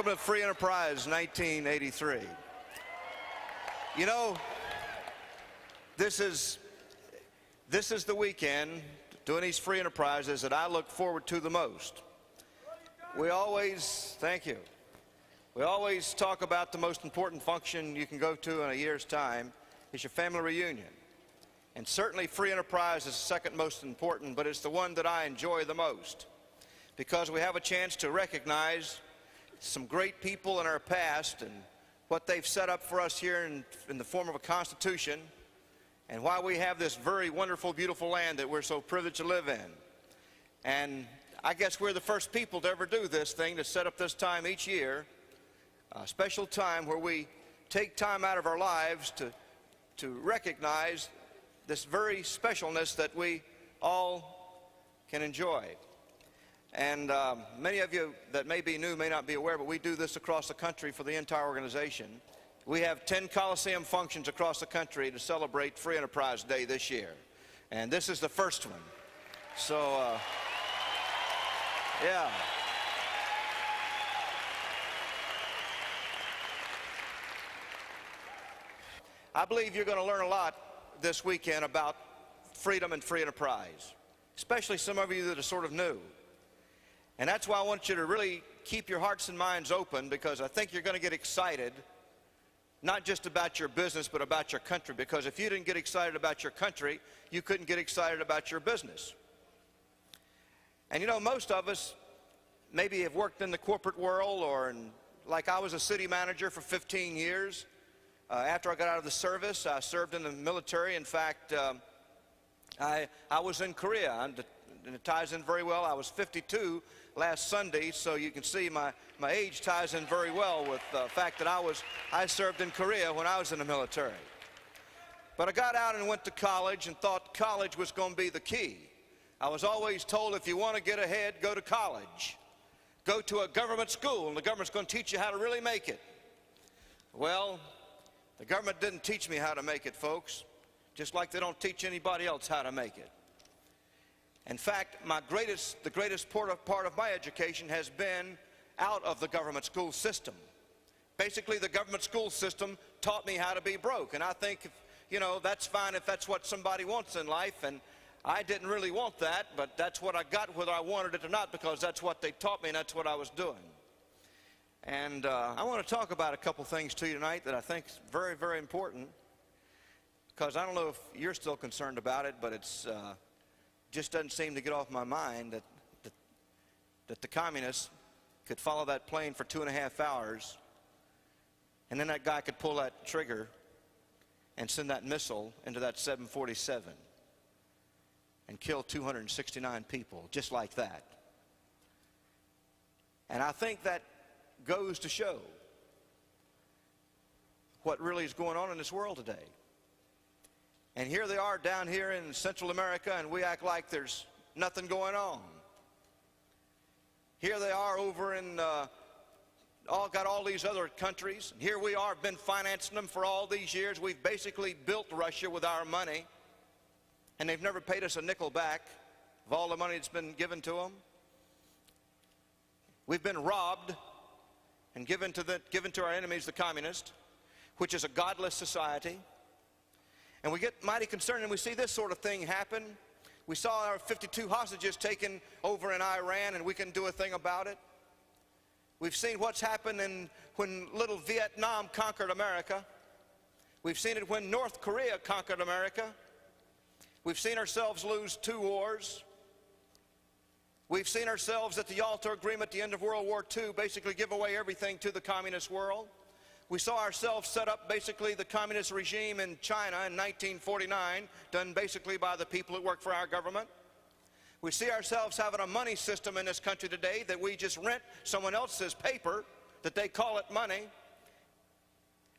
Welcome to Free Enterprise 1983. You know, this is the weekend doing these free enterprises that I look forward to the most. Thank you. We always talk about the most important function you can go to in a year's time is your family reunion. And certainly free enterprise is the second most important, but it's the one that I enjoy the most because we have a chance to recognize some great people in our past and what they've set up for us here in the form of a constitution and why we have this very wonderful, beautiful land that we're so privileged to live in. And I guess we're the first people to ever do this thing, to set up this time each year, a special time where we take time out of our lives to recognize this very specialness that we all can enjoy. And many of you that may be new may not be aware, but we do this across the country for the entire organization. We have 10 Coliseum functions across the country to celebrate Free Enterprise Day this year. And this is the first one. So, yeah. I believe you're going to learn a lot this weekend about freedom and free enterprise, especially some of you that are sort of new. And that's why I want you to really keep your hearts and minds open, because I think you're going to get excited, not just about your business, but about your country. Because if you didn't get excited about your country, you couldn't get excited about your business. And you know, most of us maybe have worked in the corporate world, like I was a city manager for 15 years. After I got out of the service, I served in the military. In fact, I was in Korea, and it ties in very well. I was 52 last Sunday, so you can see my age ties in very well with the fact that I served in Korea when I was in the military. But I got out and went to college and thought college was going to be the key. I was always told, if you want to get ahead, go to college. Go to a government school, and the government's going to teach you how to really make it. Well, the government didn't teach me how to make it, folks, just like they don't teach anybody else how to make it. In fact, the greatest part of my education has been out of the government school system. Basically, the government school system taught me how to be broke. And I think, you know, that's fine if that's what somebody wants in life. And I didn't really want that, but that's what I got, whether I wanted it or not, because that's what they taught me and that's what I was doing. And I want to talk about a couple things to you tonight that I think is very, very important, because I don't know if you're still concerned about it, but it's just doesn't seem to get off my mind that the communists could follow that plane for 2.5 hours, and then that guy could pull that trigger and send that missile into that 747 and kill 269 people just like that. And I think that goes to show what really is going on in this world today. And here they are down here in Central America, and we act like there's nothing going on. Here they are over in got all these other countries. And here we are, been financing them for all these years. We've basically built Russia with our money, and they've never paid us a nickel back of all the money that's been given to them. We've been robbed and given to our enemies, the communists, which is a godless society. And we get mighty concerned, and we see this sort of thing happen. We saw our 52 hostages taken over in Iran, and we can do a thing about it. We've seen what's happened when little Vietnam conquered America. We've seen it when North Korea conquered America. We've seen ourselves lose 2 wars. We've seen ourselves at the Yalta Agreement at the end of World War II basically give away everything to the communist world. We saw ourselves set up basically the communist regime in China in 1949, done basically by the people who work for our government. We see ourselves having a money system in this country today that we just rent someone else's paper, that they call it money.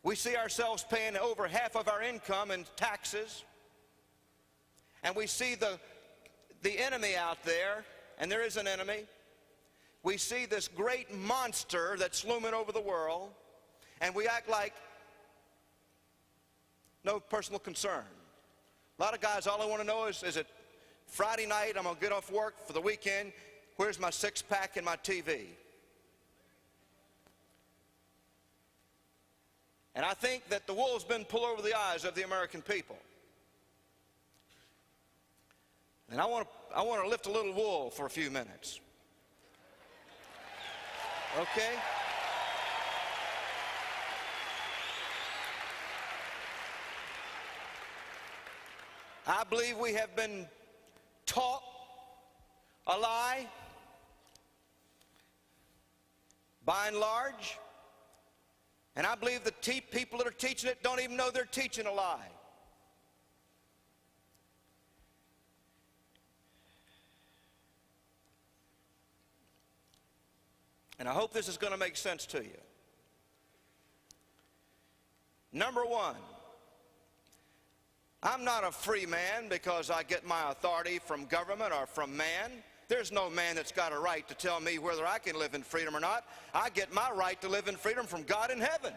We see ourselves paying over half of our income in taxes. And we see the enemy out there, and there is an enemy. We see this great monster that's looming over the world, and we act like no personal concern. A lot of guys, all I want to know is it Friday night, I'm going to get off work for the weekend, where's my 6-pack and my TV? And I think that the wool's been pulled over the eyes of the American people. And I want to lift a little wool for a few minutes. Okay? I believe we have been taught a lie, by and large, and I believe the people that are teaching it don't even know they're teaching a lie. And I hope this is going to make sense to you. Number one, I'm not a free man because I get my authority from government or from man. There's no man that's got a right to tell me whether I can live in freedom or not. I get my right to live in freedom from God in heaven.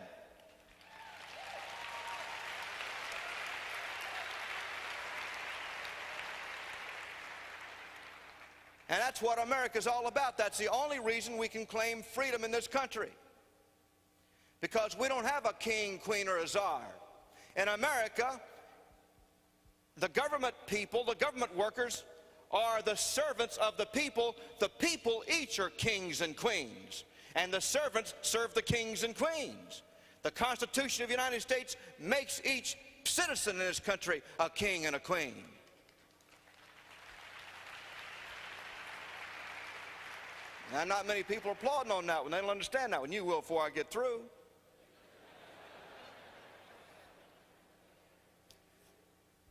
And that's what America's all about. That's the only reason we can claim freedom in this country. Because we don't have a king, queen, or a czar. In America, the government people, the government workers, are the servants of the people. The people each are kings and queens. And the servants serve the kings and queens. The Constitution of the United States makes each citizen in this country a king and a queen. Now, not many people are applauding on that one. They don't understand that one. You will before I get through.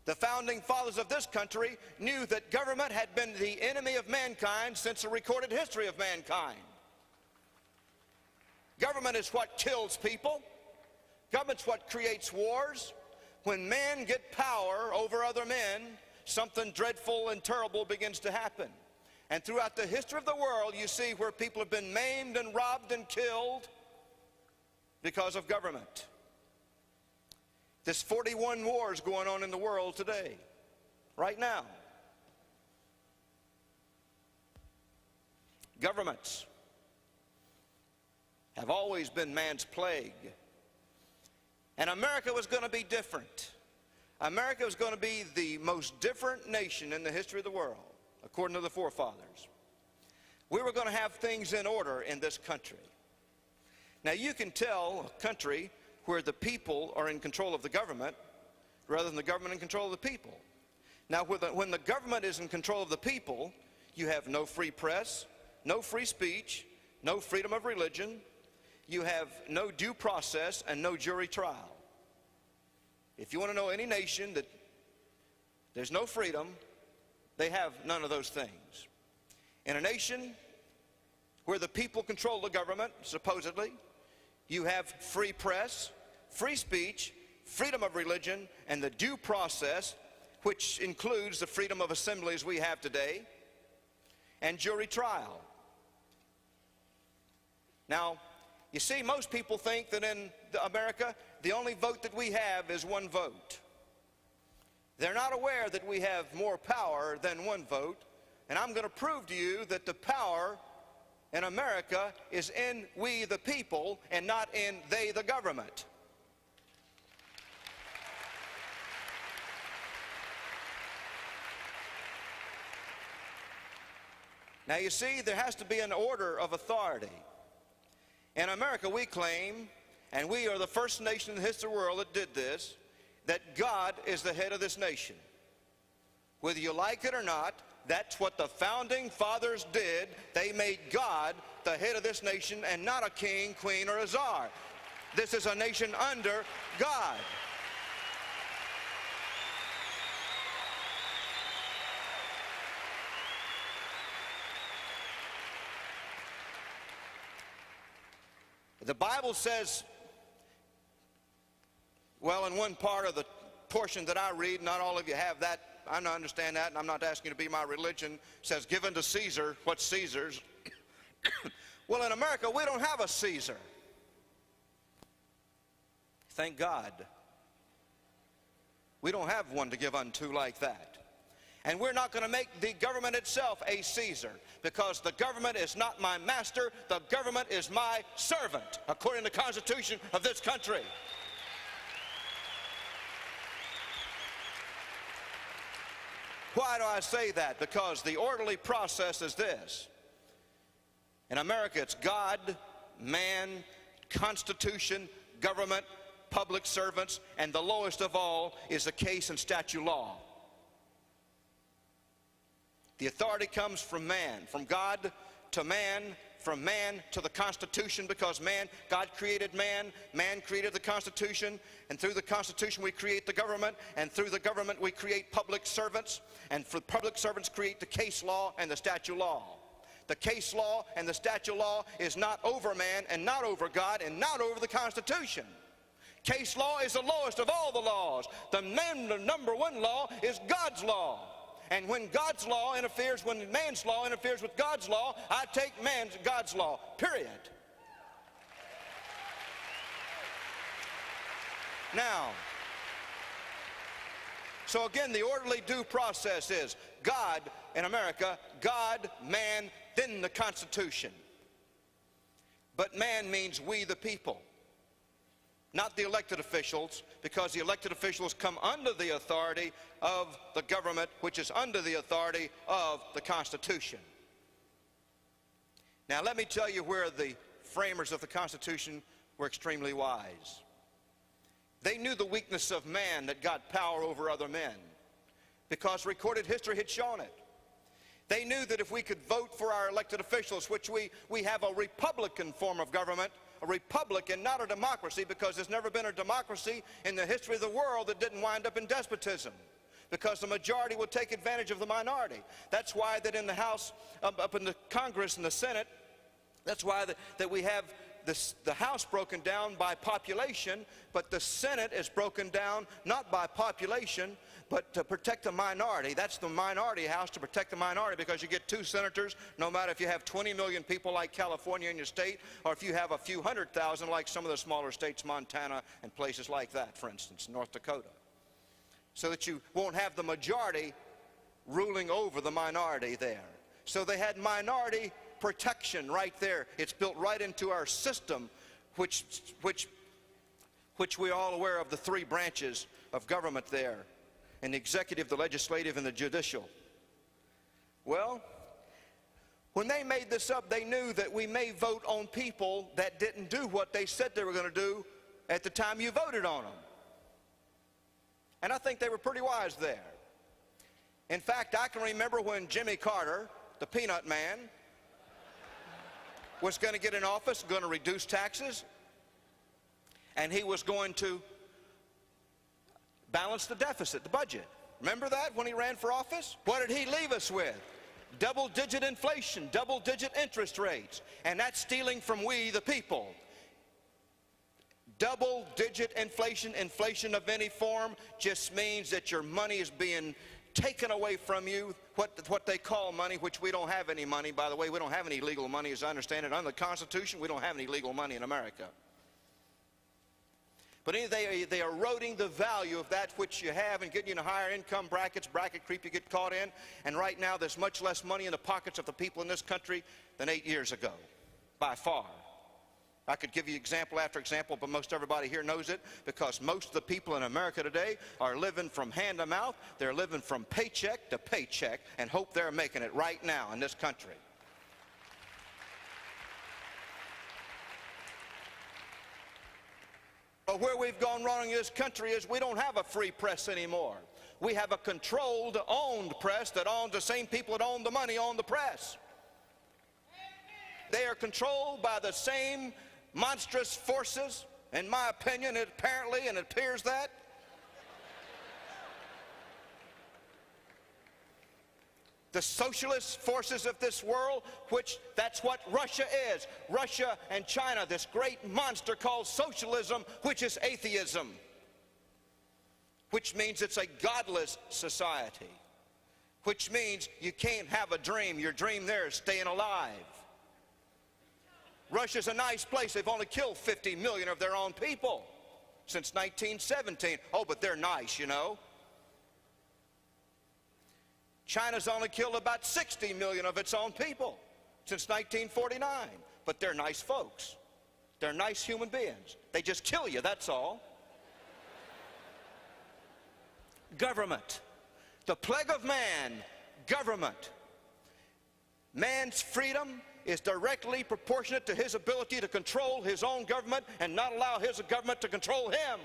The founding fathers of this country knew that government had been the enemy of mankind since the recorded history of mankind. Government is what kills people. Government's what creates wars. When men get power over other men, something dreadful and terrible begins to happen. And throughout the history of the world, you see where people have been maimed and robbed and killed because of government. There's 41 wars going on in the world today, right now. Governments have always been man's plague. And America was going to be different. America was going to be the most different nation in the history of the world, according to the forefathers. We were going to have things in order in this country. Now, you can tell a country where the people are in control of the government rather than the government in control of the people. Now, when the government is in control of the people, you have no free press, no free speech, no freedom of religion, you have no due process and no jury trial. If you want to know any nation that there's no freedom, they have none of those things. In a nation where the people control the government, supposedly, you have free press, free speech, freedom of religion, and the due process, which includes the freedom of assemblies we have today, and jury trial. Now, you see, most people think that in America, the only vote that we have is one vote. They're not aware that we have more power than one vote, and I'm going to prove to you that the power in America is in we the people and not in they the government. Now you see, there has to be an order of authority. In America we claim, and we are the first nation in the history of the world that did this, that God is the head of this nation. Whether you like it or not, that's what the founding fathers did. They made God the head of this nation and not a king, queen, or a czar. This is a nation under God. The Bible says, well, in one part of the portion that I read, not all of you have that, I don't understand that, and I'm not asking you to be my religion, says, give unto Caesar what's Caesar's. Well, in America, we don't have a Caesar. Thank God. We don't have one to give unto like that. And we're not going to make the government itself a Caesar, because the government is not my master, the government is my servant, according to the Constitution of this country. Why do I say that? Because the orderly process is this. In America, it's God, man, Constitution, government, public servants, and the lowest of all is the case and statute law. The authority comes from man, from God to man, from man to the Constitution, because God created man created the Constitution, and through the Constitution we create the government, and through the government we create public servants, and for public servants create the case law and the statute law. The case law and the statute law is not over man and not over God and not over the Constitution. Case law is the lowest of all the laws. The number one law is God's law. And when God's law interferes, when man's law interferes with God's law, I take God's law, period. Now, so again, the orderly due process is God in America, God, man, then the Constitution. But man means we the people, not the elected officials, because the elected officials come under the authority of the government, which is under the authority of the Constitution. Now let me tell you where the framers of the Constitution were extremely wise. They knew the weakness of man that got power over other men, because recorded history had shown it. They knew that if we could vote for our elected officials, which we have a Republican form of government, a republic and not a democracy, because there's never been a democracy in the history of the world that didn't wind up in despotism, because the majority will take advantage of the minority. That's why that in the House, up in the Congress and the Senate, that's why that we have the House broken down by population, but the Senate is broken down not by population, but to protect the minority. That's the minority house, to protect the minority, because you get 2 senators, no matter if you have 20 million people like California in your state, or if you have a few 100,000 like some of the smaller states, Montana and places like that, for instance, North Dakota. So that you won't have the majority ruling over the minority there. So they had minority protection right there. It's built right into our system, which we're all aware of, the 3 branches of government there, and the executive, the legislative, and the judicial. Well, when they made this up, they knew that we may vote on people that didn't do what they said they were going to do at the time you voted on them. And I think they were pretty wise there. In fact, I can remember when Jimmy Carter, the peanut man, was going to get in office, going to reduce taxes, and he was going to balance the deficit, the budget. Remember that when he ran for office? What did he leave us with? Double-digit inflation, double-digit interest rates, and that's stealing from we the people. Double-digit inflation, inflation of any form, just means that your money is being taken away from you, what they call money, which we don't have any money, by the way. We don't have any legal money, as I understand it. Under the Constitution, we don't have any legal money in America. But they are eroding the value of that which you have and getting you in higher income brackets, bracket creep you get caught in. And right now, there's much less money in the pockets of the people in this country than 8 years ago, by far. I could give you example after example, but most everybody here knows it, because most of the people in America today are living from hand to mouth. They're living from paycheck to paycheck and hope they're making it right now in this country. But where we've gone wrong in this country is we don't have a free press anymore. We have a controlled, owned press that owns the same people that own the money on the press. They are controlled by the same monstrous forces, in my opinion, it appears that. The socialist forces of this world, which that's what Russia is. Russia and China, this great monster called socialism, which is atheism, which means it's a godless society, which means you can't have a dream. Your dream there is staying alive. Russia's a nice place. They've only killed 50 million of their own people since 1917. Oh, but they're nice, you know. China's only killed about 60 million of its own people since 1949. But they're nice folks. They're nice human beings. They just kill you, that's all. Government. The plague of man, government. Man's freedom is directly proportionate to his ability to control his own government and not allow his government to control him.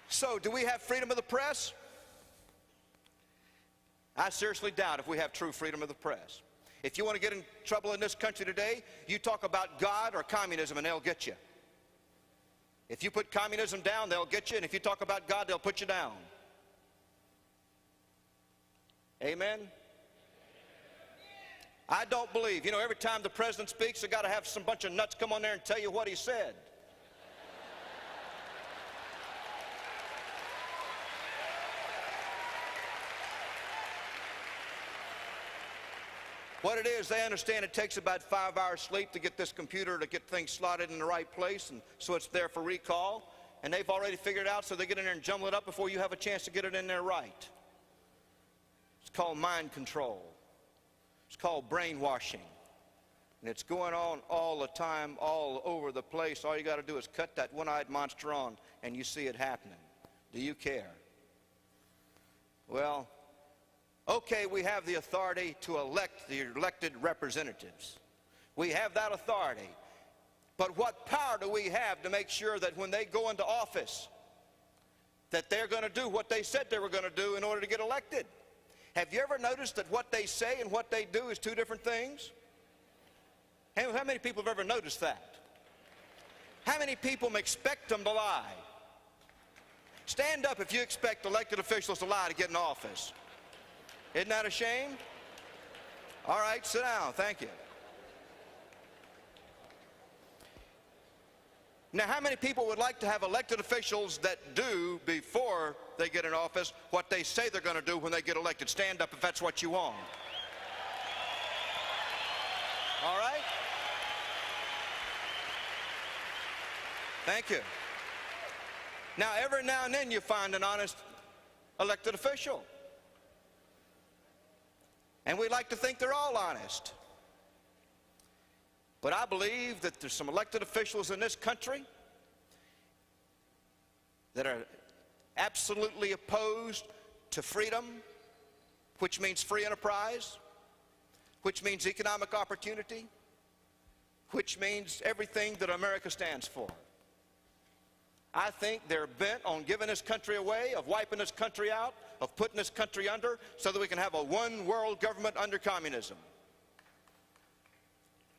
So, do we have freedom of the press? I seriously doubt if we have true freedom of the press. If you want to get in trouble in this country today, you talk about God or communism and they'll get you. If you put communism down, they'll get you, and if you talk about God, they'll put you down. Amen? I don't believe, you know, every time the president speaks, they've got to have some bunch of nuts come on there and tell you what he said. What it is, they understand it takes about 5 hours sleep to get this computer to get things slotted in the right place, and so it's there for recall. And they've already figured it out, so they get in there and jumble it up before you have a chance to get it in there right. It's called mind control. It's called brainwashing. And it's going on all the time, all over the place. All you got to do is cut that one-eyed monster on, and you see it happening. Do you care? Well, okay, we have the authority to elect the elected representatives. We have that authority. But what power do we have to make sure that when they go into office, that they're going to do what they said they were going to do in order to get elected? Have you ever noticed that what they say and what they do is two different things? How many people have ever noticed that? How many people expect them to lie? Stand up if you expect elected officials to lie to get in office. Isn't that a shame? All right, sit down. Thank you. Now, how many people would like to have elected officials that do, before they get in office, what they say they're going to do when they get elected? Stand up if that's what you want. All right? Thank you. Now, every now and then you find an honest elected official. And we like to think they're all honest. But I believe that there's some elected officials in this country that are absolutely opposed to freedom, which means free enterprise, which means economic opportunity, which means everything that America stands for. I think they're bent on giving this country away, of wiping this country out, of putting this country under, so that we can have a one world government under communism.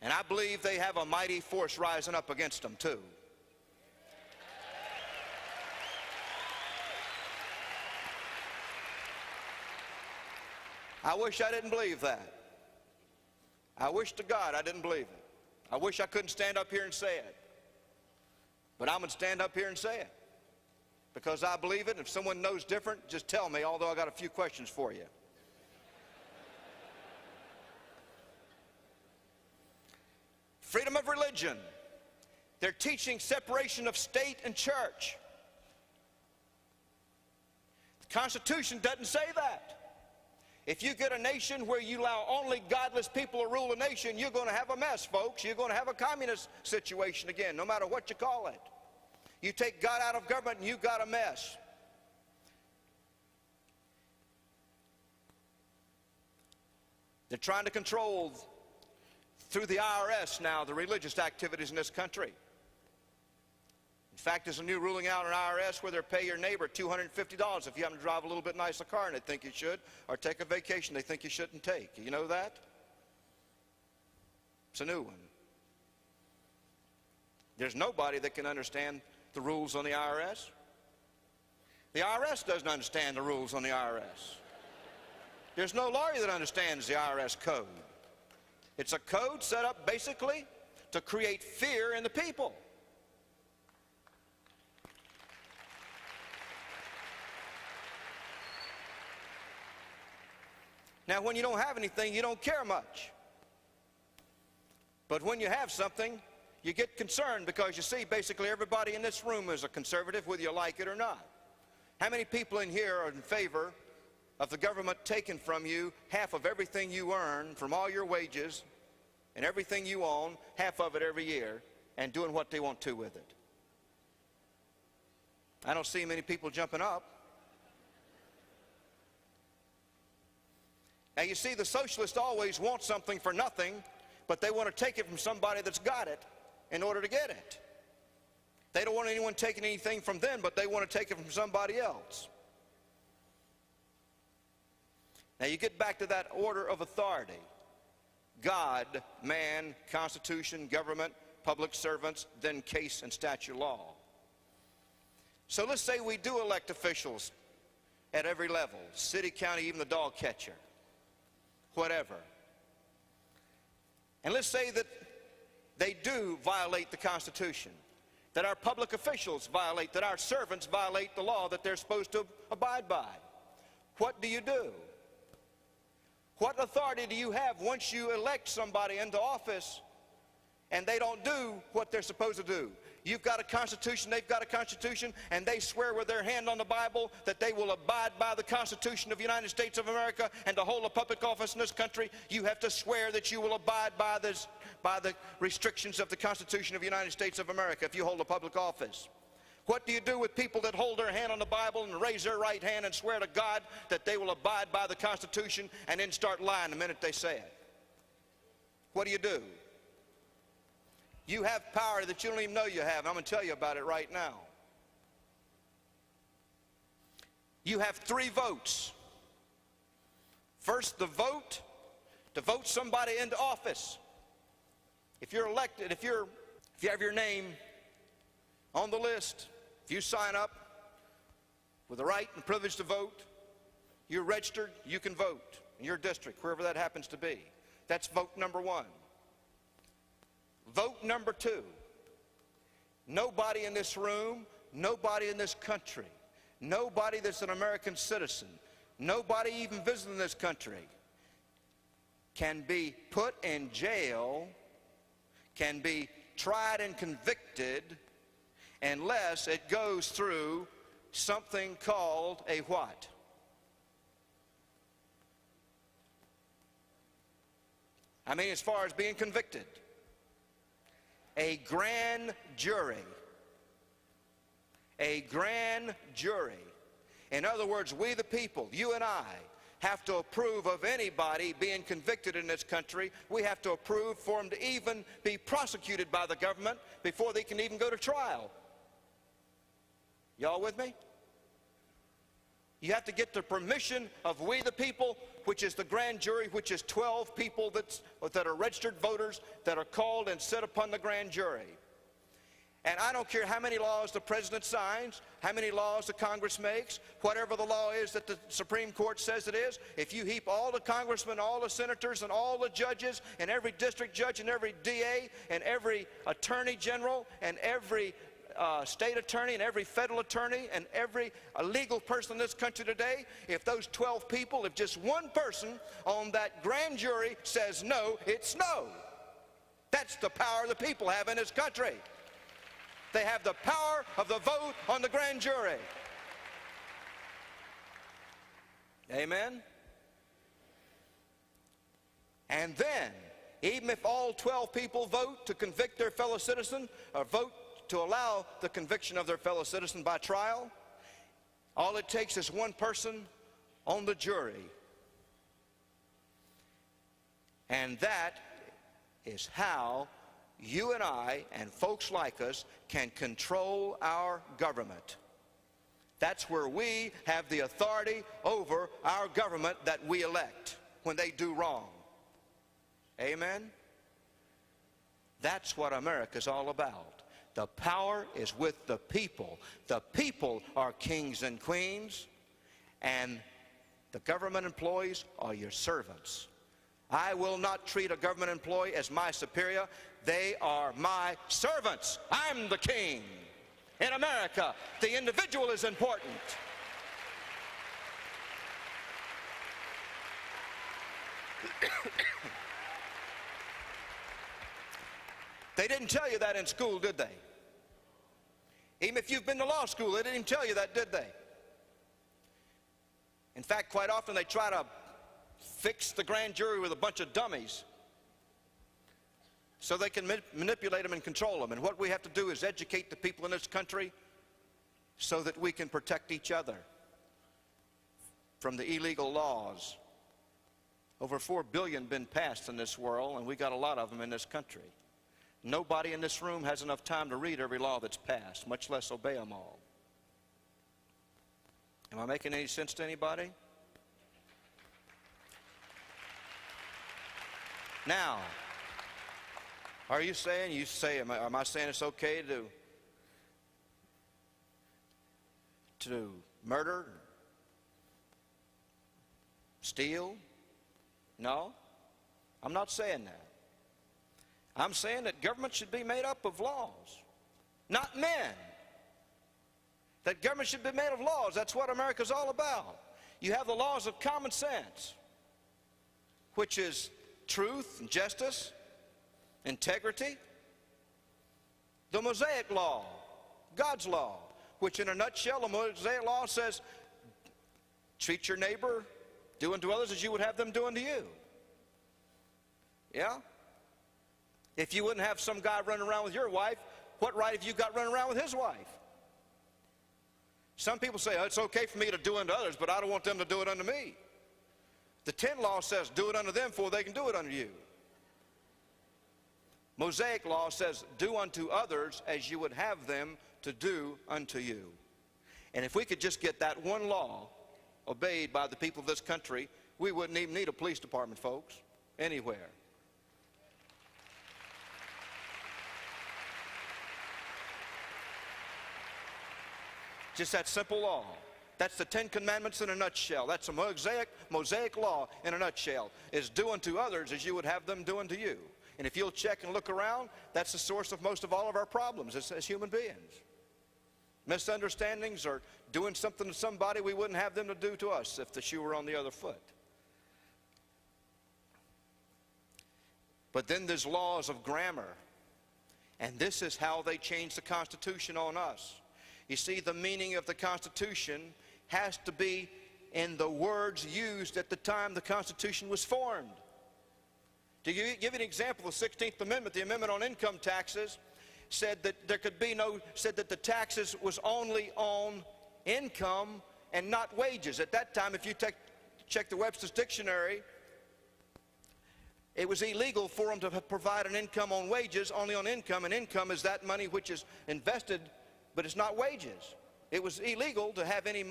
And I believe they have a mighty force rising up against them too. I wish I didn't believe that. I wish to God I didn't believe it. I wish I couldn't stand up here and say it. But I'm going to stand up here and say it, because I believe it. And if someone knows different, just tell me, although I got a few questions for you. Freedom of religion. They're teaching separation of state and church. The Constitution doesn't say that. If you get a nation where you allow only godless people to rule a nation, you're going to have a mess, folks. You're going to have a communist situation again, no matter what you call it. You take God out of government and you've got a mess. They're trying to control, through the IRS now, the religious activities in this country. In fact, there's a new ruling out in IRS where they'll pay your neighbor $250 if you happen to drive a little bit nicer car and they think you should, or take a vacation they think you shouldn't take. You know that? It's a new one. There's nobody that can understand the rules on the IRS. The IRS doesn't understand the rules on the IRS. There's no lawyer that understands the IRS code. It's a code set up basically to create fear in the people. Now, when you don't have anything, you don't care much. But when you have something, you get concerned, because you see, basically everybody in this room is a conservative, whether you like it or not. How many people in here are in favor of the government taking from you half of everything you earn from all your wages and everything you own, half of it every year, and doing what they want to with it. I don't see many people jumping up. Now you see, the socialists always want something for nothing, but they want to take it from somebody that's got it in order to get it. They don't want anyone taking anything from them, but they want to take it from somebody else. Now you get back to that order of authority. God, man, constitution, government, public servants, then case and statute law. So let's say we do elect officials at every level, city, county, even the dog catcher, whatever. And let's say that they do violate the Constitution, that our public officials violate, that our servants violate the law that they're supposed to abide by. What do you do? What authority do you have once you elect somebody into office and they don't do what they're supposed to do? You've got a constitution, they've got a constitution, and they swear with their hand on the Bible that they will abide by the Constitution of the United States of America, and to hold a public office in this country, you have to swear that you will abide by the restrictions of the Constitution of the United States of America if you hold a public office. What do you do with people that hold their hand on the Bible and raise their right hand and swear to God that they will abide by the Constitution and then start lying the minute they say it? What do you do? You have power that you don't even know you have. I'm going to tell you about it right now. You have 3 votes. First, the vote to vote somebody into office. If you're elected, if you have your name on the list, if you sign up with the right and privilege to vote, you're registered, you can vote in your district, wherever that happens to be. That's vote number 1. Vote number 2. Nobody in this room, nobody in this country, nobody that's an American citizen, nobody even visiting this country can be put in jail, can be tried and convicted unless it goes through something called a what? I mean, as far as being convicted. A grand jury. A grand jury. In other words, we the people, you and I, have to approve of anybody being convicted in this country. We have to approve for them to even be prosecuted by the government before they can even go to trial. Y'all with me? You have to get the permission of we the people, which is the grand jury, which is 12 people that are registered voters that are called and set upon the grand jury. And I don't care how many laws the president signs, how many laws the Congress makes, whatever the law is that the Supreme Court says it is, if you heap all the congressmen, all the senators, and all the judges, and every district judge, and every DA, and every attorney general, and every state attorney, and every federal attorney, and every legal person in this country today, if those 12 people, if just one person on that grand jury says no, it's no. That's the power the people have in this country. They have the power of the vote on the grand jury. Amen? And then, even if all 12 people vote to convict their fellow citizen, or vote to allow the conviction of their fellow citizen by trial, all it takes is one person on the jury. And that is how you and I and folks like us can control our government. That's where we have the authority over our government that we elect when they do wrong. Amen? That's what America's all about. The power is with the people. The people are kings and queens, and the government employees are your servants. I will not treat a government employee as my superior. They are my servants. I'm the king. In America, the individual is important. They didn't tell you that in school, did they? Even if you've been to law school, they didn't tell you that, did they? In fact, quite often they try to fix the grand jury with a bunch of dummies. so they can manipulate them and control them. And what we have to do is educate the people in this country so that we can protect each other from the illegal laws. Over 4 billion been passed in this world, and we got a lot of them in this country. Nobody in this room has enough time to read every law that's passed, much less obey them all. Am I making any sense to anybody? Now, are you saying, am I saying it's okay to murder, steal? No, I'm not saying that. I'm saying that government should be made up of laws, not men. That government should be made of laws. That's what America's all about. You have the laws of common sense, which is truth and justice, integrity. The Mosaic law, God's law, which in a nutshell, the Mosaic law says, treat your neighbor, do unto others as you would have them do unto you. Yeah? If you wouldn't have some guy running around with your wife, what right have you got running around with his wife? Some people say, oh, it's okay for me to do unto others, but I don't want them to do it unto me. The 10 law says, do it unto them before they can do it unto you. Mosaic law says, do unto others as you would have them to do unto you. And if we could just get that one law obeyed by the people of this country, we wouldn't even need a police department, folks, anywhere. Just that simple law. That's the 10 Commandments in a nutshell. That's a Mosaic law in a nutshell, is do unto others as you would have them do unto you. And if you'll check and look around, that's the source of most of all of our problems as human beings. Misunderstandings or doing something to somebody we wouldn't have them to do to us if the shoe were on the other foot. But then there's laws of grammar. And this is how they change the Constitution on us. You see, the meaning of the Constitution has to be in the words used at the time the Constitution was formed. To give you an example, the 16th Amendment, the Amendment on Income Taxes, said that the taxes was only on income and not wages. At that time, if you check the Webster's Dictionary, it was illegal for them to provide an income on wages, only on income, and income is that money which is invested, but it's not wages. It was illegal to have any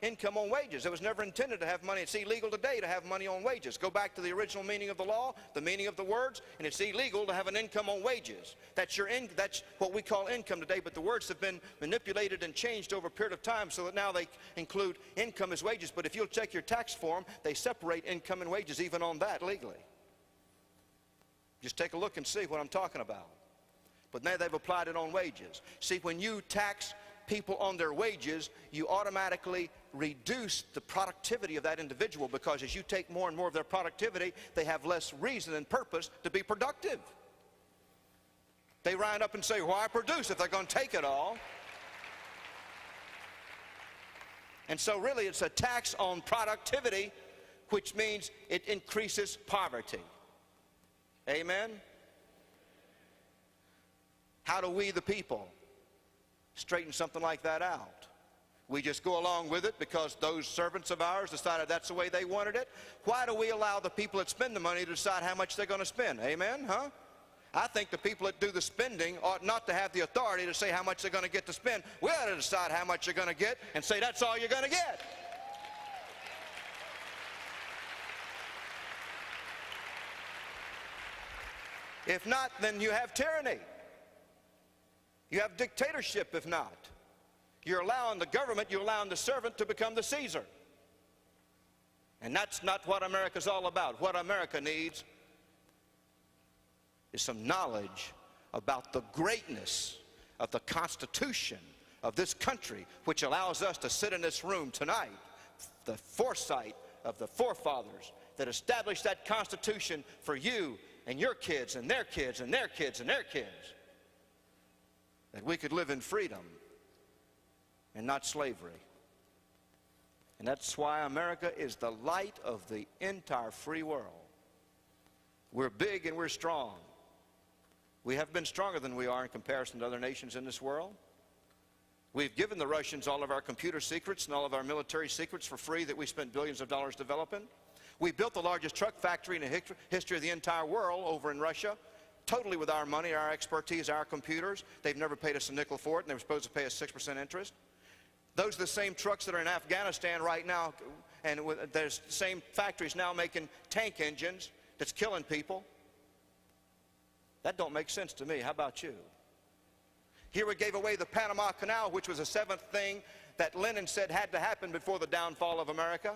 income on wages. It was never intended to have money. It's illegal today to have money on wages. Go back to the original meaning of the law, the meaning of the words, and it's illegal to have an income on wages. That's what we call income today, but the words have been manipulated and changed over a period of time so that now they include income as wages. But if you'll check your tax form, they separate income and wages even on that legally. Just take a look and see what I'm talking about. But now they've applied it on wages. See, when you tax people on their wages, you automatically reduce the productivity of that individual, because as you take more and more of their productivity, they have less reason and purpose to be productive. They round up and say, why produce if they're going to take it all? And so really it's a tax on productivity, which means it increases poverty. Amen? How do we, the people, straighten something like that out? We just go along with it because those servants of ours decided that's the way they wanted it? Why do we allow the people that spend the money to decide how much they're going to spend? Amen? Huh? I think the people that do the spending ought not to have the authority to say how much they're going to get to spend. We ought to decide how much you're going to get and say that's all you're going to get. If not, then you have tyranny. You have dictatorship if not. You're allowing the government, you're allowing the servant to become the Caesar. And that's not what America's all about. What America needs is some knowledge about the greatness of the Constitution of this country, which allows us to sit in this room tonight. The foresight of the forefathers that established that Constitution for you and your kids and their kids and their kids and their kids, that we could live in freedom and not slavery. And that's why America is the light of the entire free world. We're big and we're strong. We have been stronger than we are in comparison to other nations in this world. We've given the Russians all of our computer secrets and all of our military secrets for free that we spent billions of dollars developing. We built the largest truck factory in the history of the entire world over in Russia, totally with our money, our expertise, our computers. They've never paid us a nickel for it, and they were supposed to pay us 6% interest. Those are the same trucks that are in Afghanistan right now, and there's the same factories now making tank engines that's killing people. That don't make sense to me. How about you? Here we gave away the Panama Canal, which was the seventh thing that Lenin said had to happen before the downfall of America,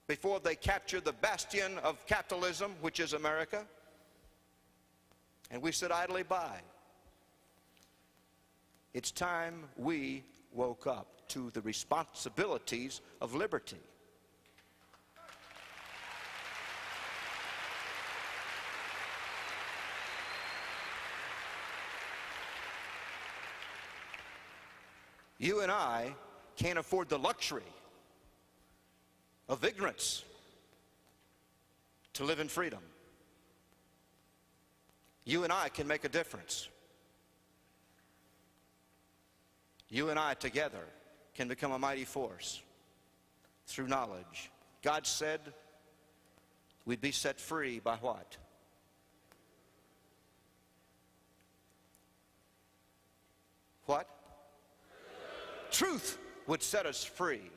before they captured the bastion of capitalism, which is America. And we sit idly by. It's time we woke up to the responsibilities of liberty. You and I can't afford the luxury of ignorance to live in freedom. You and I can make a difference. You and I together can become a mighty force through knowledge. God said we'd be set free by what? What? Truth would set us free.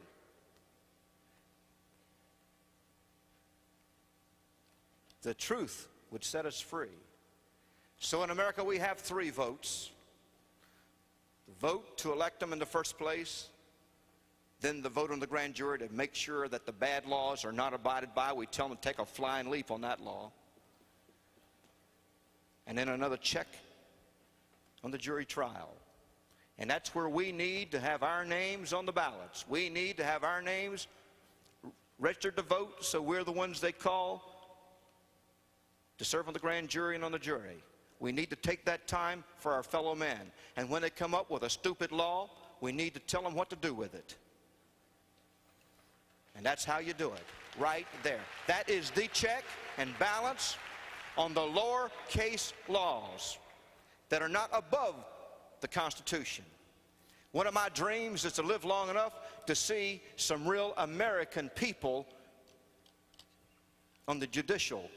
The truth would set us free. So in America we have 3 votes. The vote to elect them in the first place, then the vote on the grand jury to make sure that the bad laws are not abided by. We tell them to take a flying leap on that law. And then another check on the jury trial. And that's where we need to have our names on the ballots. We need to have our names registered to vote, so we're the ones they call to serve on the grand jury and on the jury. We need to take that time for our fellow men. And when they come up with a stupid law, we need to tell them what to do with it. And that's how you do it, right there. That is the check and balance on the lower case laws that are not above the Constitution. One of my dreams is to live long enough to see some real American people on the judicial,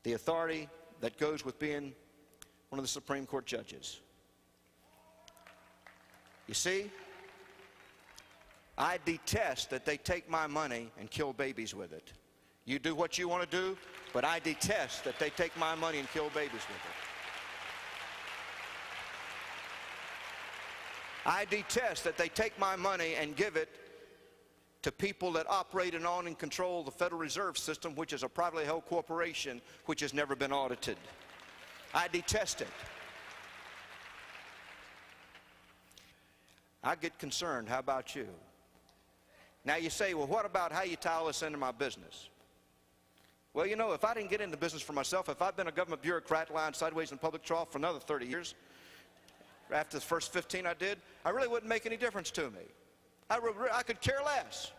the authority that goes with being one of the Supreme Court judges. You see, I detest that they take my money and kill babies with it. You do what you want to do, but I detest that they take my money and kill babies with it. I detest that they take my money and give it to people that operate and own and control the Federal Reserve System, which is a privately held corporation which has never been audited. I detest it. I get concerned. How about you? Now you say, well, what about how you tie all this into my business? Well, you know, if I didn't get into business for myself, if I'd been a government bureaucrat lying sideways in public trough for another 30 years, after the first 15 I did, I really wouldn't make any difference to me. I could care less.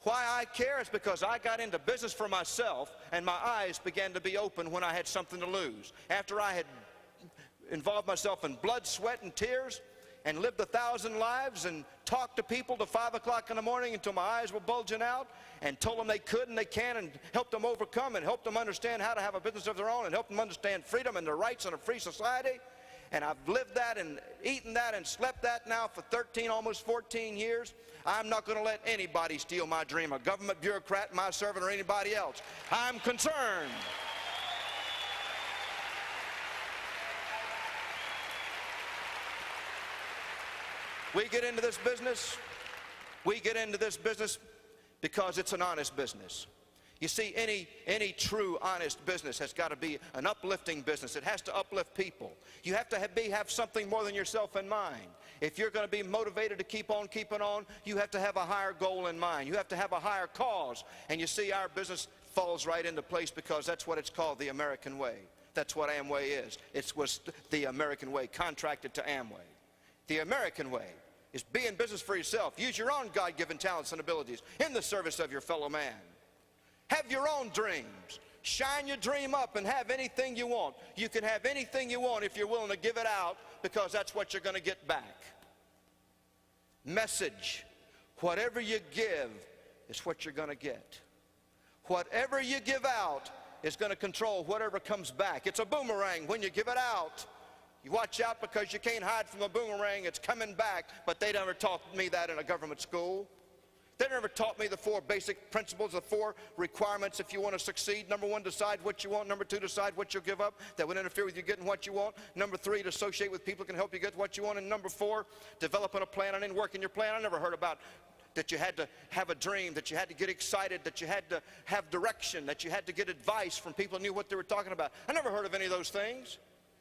Why I care is because I got into business for myself and my eyes began to be open when I had something to lose. After I had involved myself in blood, sweat, and tears and lived 1,000 lives and talked to people till 5 o'clock in the morning until my eyes were bulging out and told them they could and they can and helped them overcome and helped them understand how to have a business of their own and helped them understand freedom and their rights in a free society. And I've lived that and eaten that and slept that now for 13, almost 14 years. I'm not going to let anybody steal my dream, a government bureaucrat, my servant, or anybody else. I'm concerned. We get into this business because it's an honest business. You see, any true honest business has got to be an uplifting business. It has to uplift people. You have to have something more than yourself in mind. If you're going to be motivated to keep on keeping on, you have to have a higher goal in mind. You have to have a higher cause. And you see, our business falls right into place because that's what it's called, the American way. That's what Amway is. It was the American way, contracted to Amway. The American way is be in business for yourself. Use your own God-given talents and abilities in the service of your fellow man. Have your own dreams. Shine your dream up and have anything you want. You can have anything you want if you're willing to give it out, because that's what you're going to get back. Message: whatever you give is what you're going to get. Whatever you give out is going to control whatever comes back. It's a boomerang. When you give it out, you watch out, because you can't hide from a boomerang. It's coming back. But they never taught me that in a government school. They never taught me the 4 basic principles, the 4 requirements if you want to succeed. Number 1, decide what you want. Number 2, decide what you'll give up that would interfere with you getting what you want. Number 3, to associate with people who can help you get what you want. And number 4, developing a plan and then working your plan. I never heard about that you had to have a dream, that you had to get excited, that you had to have direction, that you had to get advice from people who knew what they were talking about. I never heard of any of those things.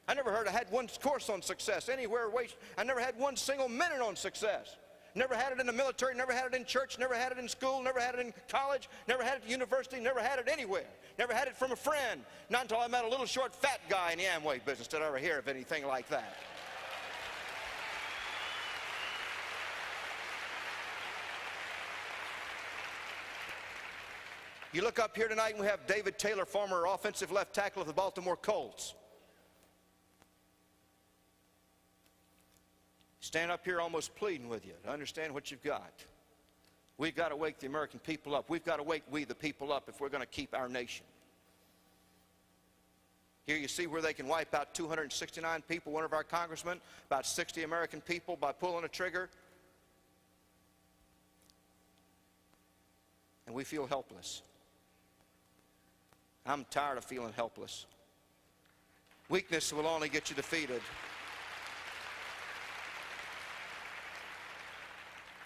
I never heard I had one course on success anywhere. I never had one single minute on success. Never had it in the military, never had it in church, never had it in school, never had it in college, never had it at university, never had it anywhere. Never had it from a friend. Not until I met a little short fat guy in the Amway business did I ever hear of anything like that. You look up here tonight and we have David Taylor, former offensive left tackle of the Baltimore Colts. Stand up here almost pleading with you to understand what you've got. We've got to wake the American people up. We've got to wake we the people up if we're going to keep our nation. Here you see where they can wipe out 269 people, one of our congressmen, about 60 American people by pulling a trigger. And we feel helpless. I'm tired of feeling helpless. Weakness will only get you defeated.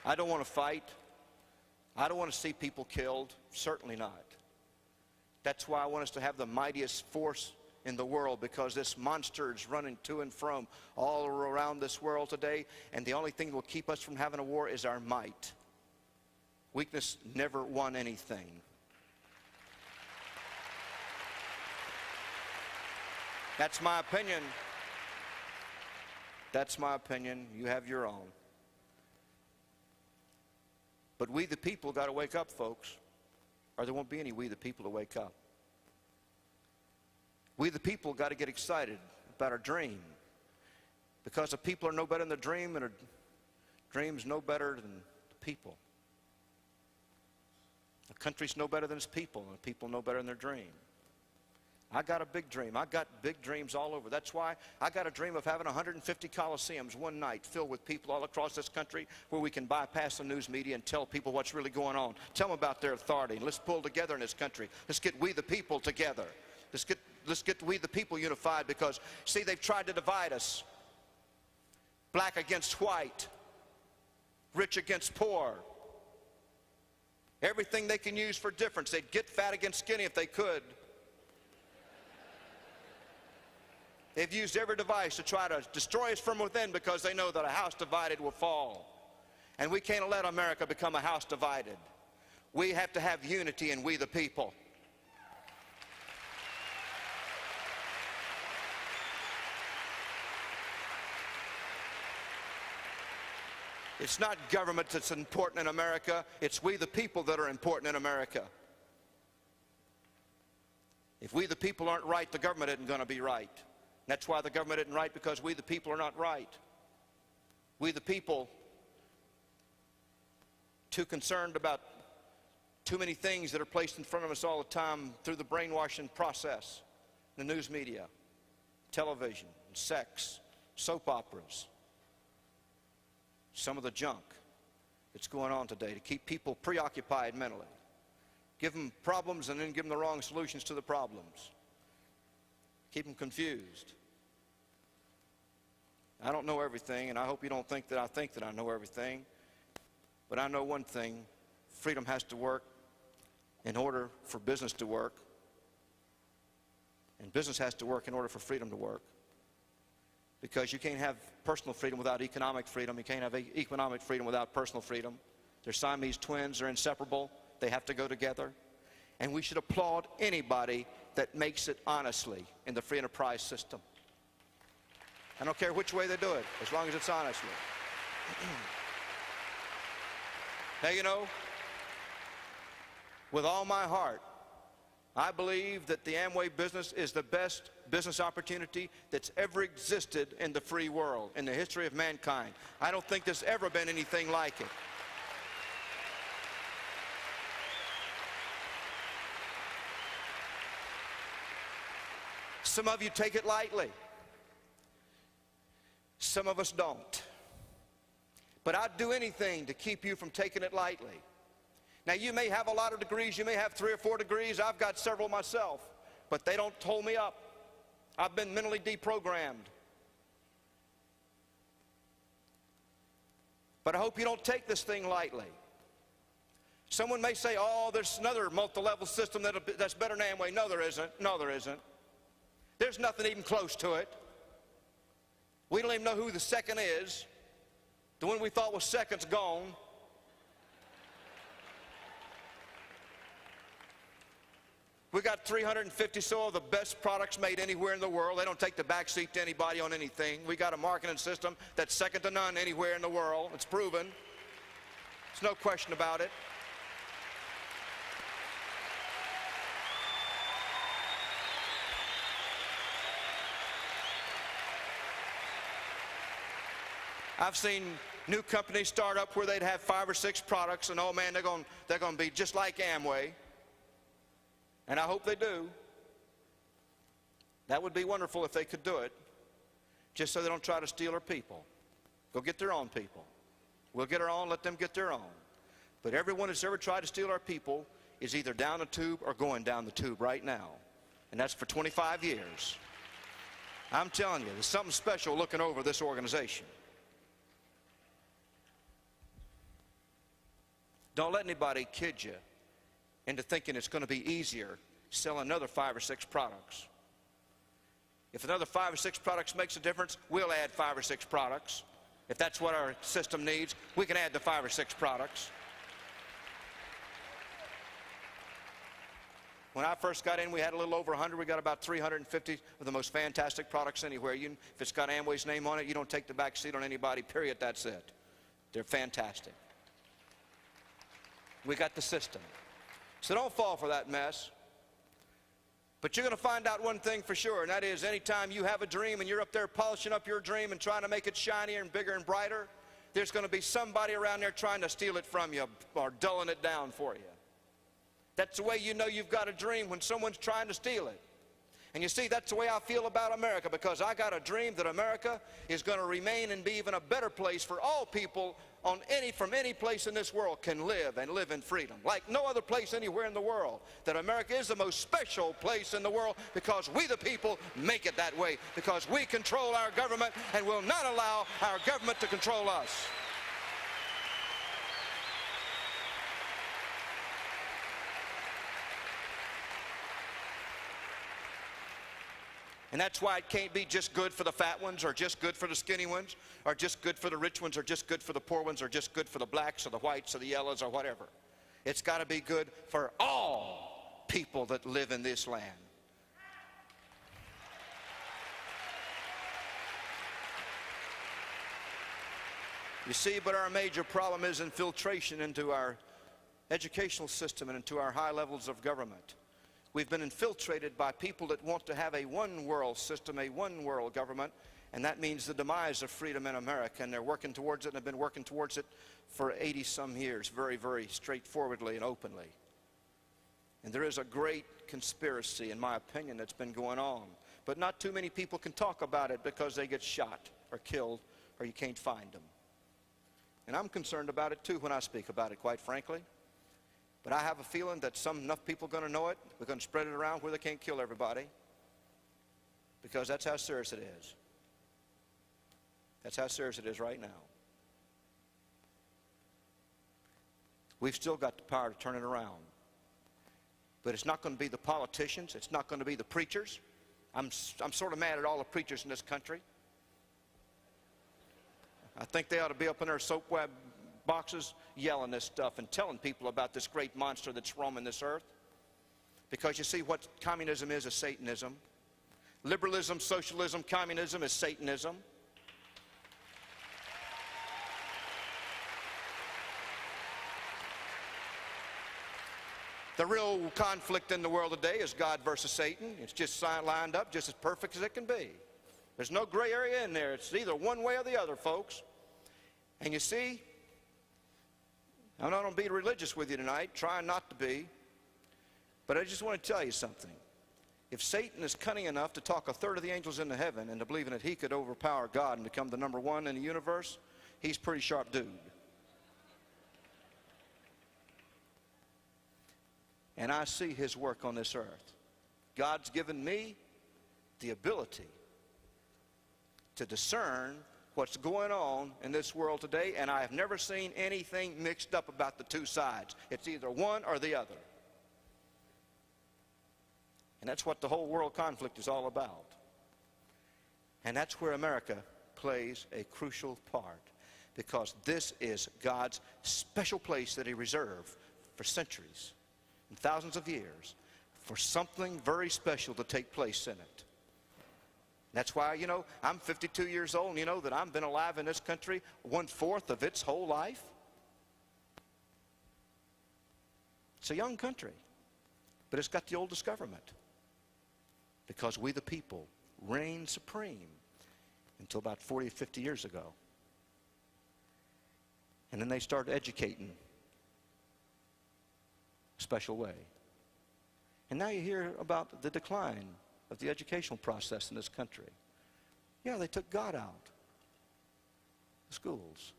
I don't want to fight. I don't want to see people killed. Certainly not. That's why I want us to have the mightiest force in the world, because this monster is running to and from all around this world today, and the only thing that will keep us from having a war is our might. Weakness never won anything. That's my opinion. That's my opinion. You have your own. But we the people got to wake up, folks, or there won't be any we the people to wake up. We the people got to get excited about our dream, because the people are no better than the dream, and a dream's no better than the people. A country's no better than its people, and the people no better than their dream. I got a big dream. I got big dreams all over. That's why I got a dream of having 150 coliseums one night filled with people all across this country, where we can bypass the news media and tell people what's really going on. Tell them about their authority. And let's pull together in this country. Let's get we the people together. Let's get we the people unified, because, see, they've tried to divide us. Black against white. Rich against poor. Everything they can use for difference. They'd get fat against skinny if they could. They've used every device to try to destroy us from within, because they know that a house divided will fall. And we can't let America become a house divided. We have to have unity in we the people. It's not government that's important in America. It's we the people that are important in America. If we the people aren't right, the government isn't going to be right. That's why the government isn't right, because we the people are not right. We the people, too concerned about too many things that are placed in front of us all the time through the brainwashing process, the news media, television, sex, soap operas, some of the junk that's going on today to keep people preoccupied mentally. Give them problems and then give them the wrong solutions to the problems. Keep them confused. I don't know everything, and I hope you don't think that I know everything. But I know one thing: freedom has to work in order for business to work. And business has to work in order for freedom to work. Because you can't have personal freedom without economic freedom. You can't have economic freedom without personal freedom. They're Siamese twins. They're inseparable. They have to go together. And we should applaud anybody that makes it honestly in the free enterprise system. I don't care which way they do it, as long as it's honestly. Now, you know, with all my heart, I believe that the Amway business is the best business opportunity that's ever existed in the free world, in the history of mankind. I don't think there's ever been anything like it. Some of you take it lightly. Some of us don't. But I'd do anything to keep you from taking it lightly. Now, you may have a lot of degrees. You may have 3 or 4 degrees. I've got several myself. But they don't hold me up. I've been mentally deprogrammed. But I hope you don't take this thing lightly. Someone may say, oh, there's another multi-level system that's better than Amway. No, there isn't. No, there isn't. There's nothing even close to it. We don't even know who the second is. The one we thought was second's gone. We got 350 so of the best products made anywhere in the world. They don't take the back seat to anybody on anything. We got a marketing system that's second to none anywhere in the world. It's proven. There's no question about it. I've seen new companies start up where they'd have 5 or 6 products, and oh man, they're going to be just like Amway. And I hope they do. That would be wonderful if they could do it, just so they don't try to steal our people. Go get their own people. We'll get our own, let them get their own. But everyone that's ever tried to steal our people is either down the tube or going down the tube right now. And that's for 25 years. I'm telling you, there's something special looking over this organization. Don't let anybody kid you into thinking it's going to be easier selling another 5 or 6 products. If another 5 or 6 products makes a difference, we'll add 5 or 6 products. If that's what our system needs, we can add the 5 or 6 products. When I first got in, we had a little over 100. We got about 350 of the most fantastic products anywhere. If it's got Amway's name on it, you don't take the back seat on anybody, period. That's it. They're fantastic. We got the system. So don't fall for that mess. But you're going to find out one thing for sure, and that is anytime you have a dream and you're up there polishing up your dream and trying to make it shinier and bigger and brighter, there's going to be somebody around there trying to steal it from you or dulling it down for you. That's the way you know you've got a dream, when someone's trying to steal it. And you see, that's the way I feel about America, because I got a dream that America is going to remain and be even a better place for all people from any place in this world can live and live in freedom. Like no other place anywhere in the world. That America is the most special place in the world because we the people make it that way. Because we control our government and will not allow our government to control us. And that's why it can't be just good for the fat ones, or just good for the skinny ones, or just good for the rich ones, or just good for the poor ones, or just good for the blacks or the whites or the yellows or whatever. It's got to be good for all people that live in this land. You see, but our major problem is infiltration into our educational system and into our high levels of government. We've been infiltrated by people that want to have a one-world system, a one-world government, and that means the demise of freedom in America, and they're working towards it and have been working towards it for 80-some years, very, very straightforwardly and openly. And there is a great conspiracy, in my opinion, that's been going on. But not too many people can talk about it because they get shot or killed or you can't find them. And I'm concerned about it too when I speak about it, quite frankly. But I have a feeling that enough people are going to know it. We're going to spread it around where they can't kill everybody. Because that's how serious it is. That's how serious it is right now. We've still got the power to turn it around. But it's not going to be the politicians. It's not going to be the preachers. I'm sort of mad at all the preachers in this country. I think they ought to be up in their soap web boxes yelling this stuff and telling people about this great monster that's roaming this earth. Because you see, what communism is Satanism. Liberalism, socialism, communism is Satanism. The real conflict in the world today is God versus Satan. It's just lined up just as perfect as it can be. There's no gray area in there. It's either one way or the other, folks. And you see, I'm not going to be religious with you tonight, trying not to be, but I just want to tell you something. If Satan is cunning enough to talk a third of the angels into heaven and to believing that he could overpower God and become the number one in the universe, he's a pretty sharp dude. And I see his work on this earth. God's given me the ability to discern what's going on in this world today, and I have never seen anything mixed up about the two sides. It's either one or the other. And that's what the whole world conflict is all about. And that's where America plays a crucial part, because this is God's special place that he reserved for centuries and thousands of years for something very special to take place in it. That's why, you know, I'm 52 years old, and you know that I've been alive in this country 1/4 of its whole life. It's a young country, but it's got the oldest government, because we the people reigned supreme until about 40 or 50 years ago. And then they started educating a special way. And now you hear about the decline of the educational process in this country. Yeah, they took God out of the schools.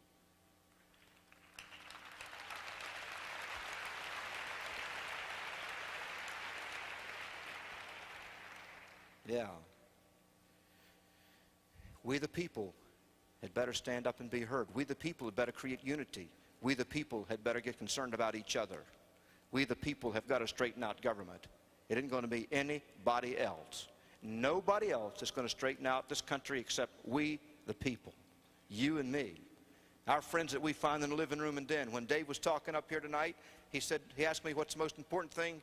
Yeah. We the people had better stand up and be heard. We the people had better create unity. We the people had better get concerned about each other. We the people have got to straighten out government. It isn't going to be anybody else. Nobody else is going to straighten out this country except we the people. You and me. Our friends that we find in the living room and den. When Dave was talking up here tonight, he asked me what's the most important thing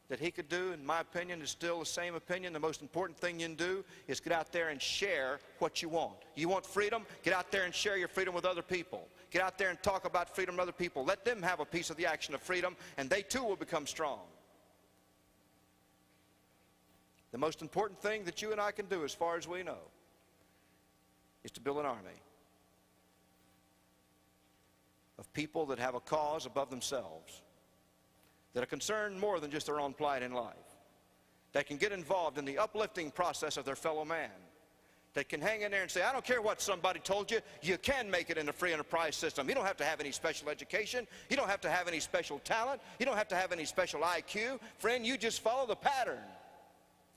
that he could do. In my opinion, is still the same opinion. The most important thing you can do is get out there and share what you want. You want freedom? Get out there and share your freedom with other people. Get out there and talk about freedom with other people. Let them have a piece of the action of freedom, and they too will become strong. The most important thing that you and I can do, as far as we know, is to build an army of people that have a cause above themselves, that are concerned more than just their own plight in life, that can get involved in the uplifting process of their fellow man, that can hang in there and say, I don't care what somebody told you, you can make it in the free enterprise system. You don't have to have any special education. You don't have to have any special talent. You don't have to have any special IQ. Friend, you just follow the pattern.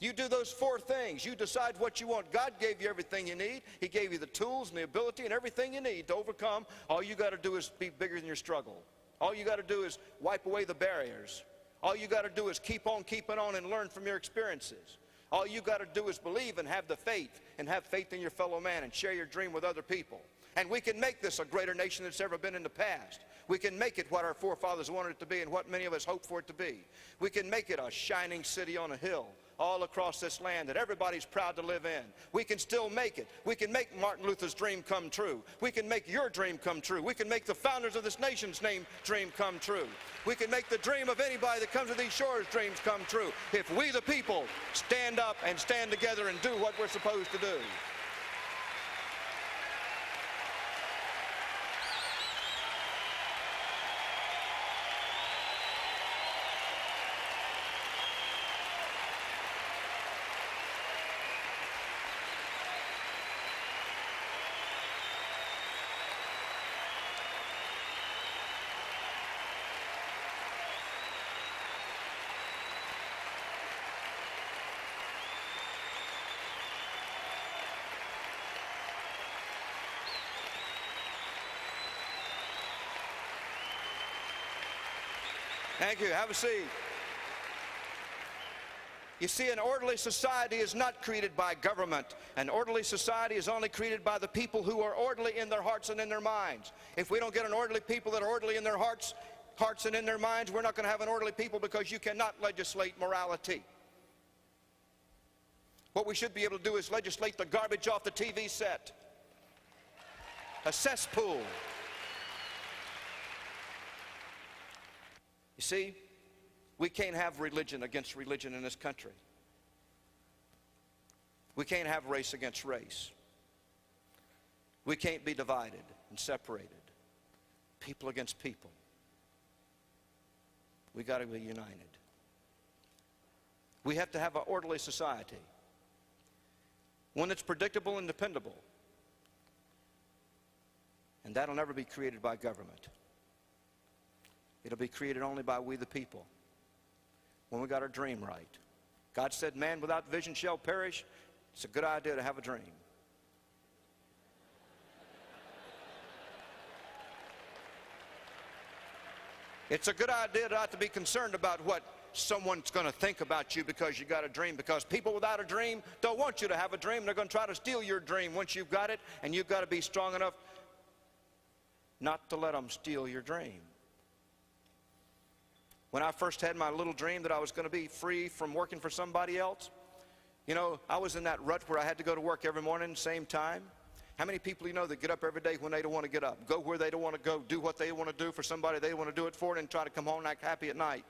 You do those 4 things. You decide what you want. God gave you everything you need. He gave you the tools and the ability and everything you need to overcome. All you got to do is be bigger than your struggle. All you got to do is wipe away the barriers. All you got to do is keep on keeping on and learn from your experiences. All you got to do is believe and have the faith, and have faith in your fellow man, and share your dream with other people. And we can make this a greater nation than it's ever been in the past. We can make it what our forefathers wanted it to be and what many of us hope for it to be. We can make it a shining city on a hill all across this land that everybody's proud to live in. We can still make it. We can make Martin Luther's dream come true. We can make your dream come true. We can make the founders of this nation's dream come true. We can make the dream of anybody that comes to these shores' dreams come true if we the people stand up and stand together and do what we're supposed to do. Thank you. Have a seat. You see, an orderly society is not created by government. An orderly society is only created by the people who are orderly in their hearts and in their minds. If we don't get an orderly people that are orderly in their hearts and in their minds, we're not going to have an orderly people, because you cannot legislate morality. What we should be able to do is legislate the garbage off the TV set. A cesspool. You see, We can't have religion against religion in this country. We can't have race against race. We can't be divided and separated. People against people. We got to be united. We have to have an orderly society. One that's predictable and dependable. And that'll never be created by government. It'll be created only by we the people. When we got our dream right. God said, man without vision shall perish. It's a good idea to have a dream. It's a good idea not to be concerned about what someone's going to think about you because you got a dream, because people without a dream don't want you to have a dream. They're going to try to steal your dream once you've got it, and you've got to be strong enough not to let them steal your dream. When I first had my little dream that I was going to be free from working for somebody else, you know, I was in that rut where I had to go to work every morning, same time. How many people you know that get up every day when they don't want to get up, go where they don't want to go, do what they want to do for somebody they want to do it for, and try to come home and act happy at night?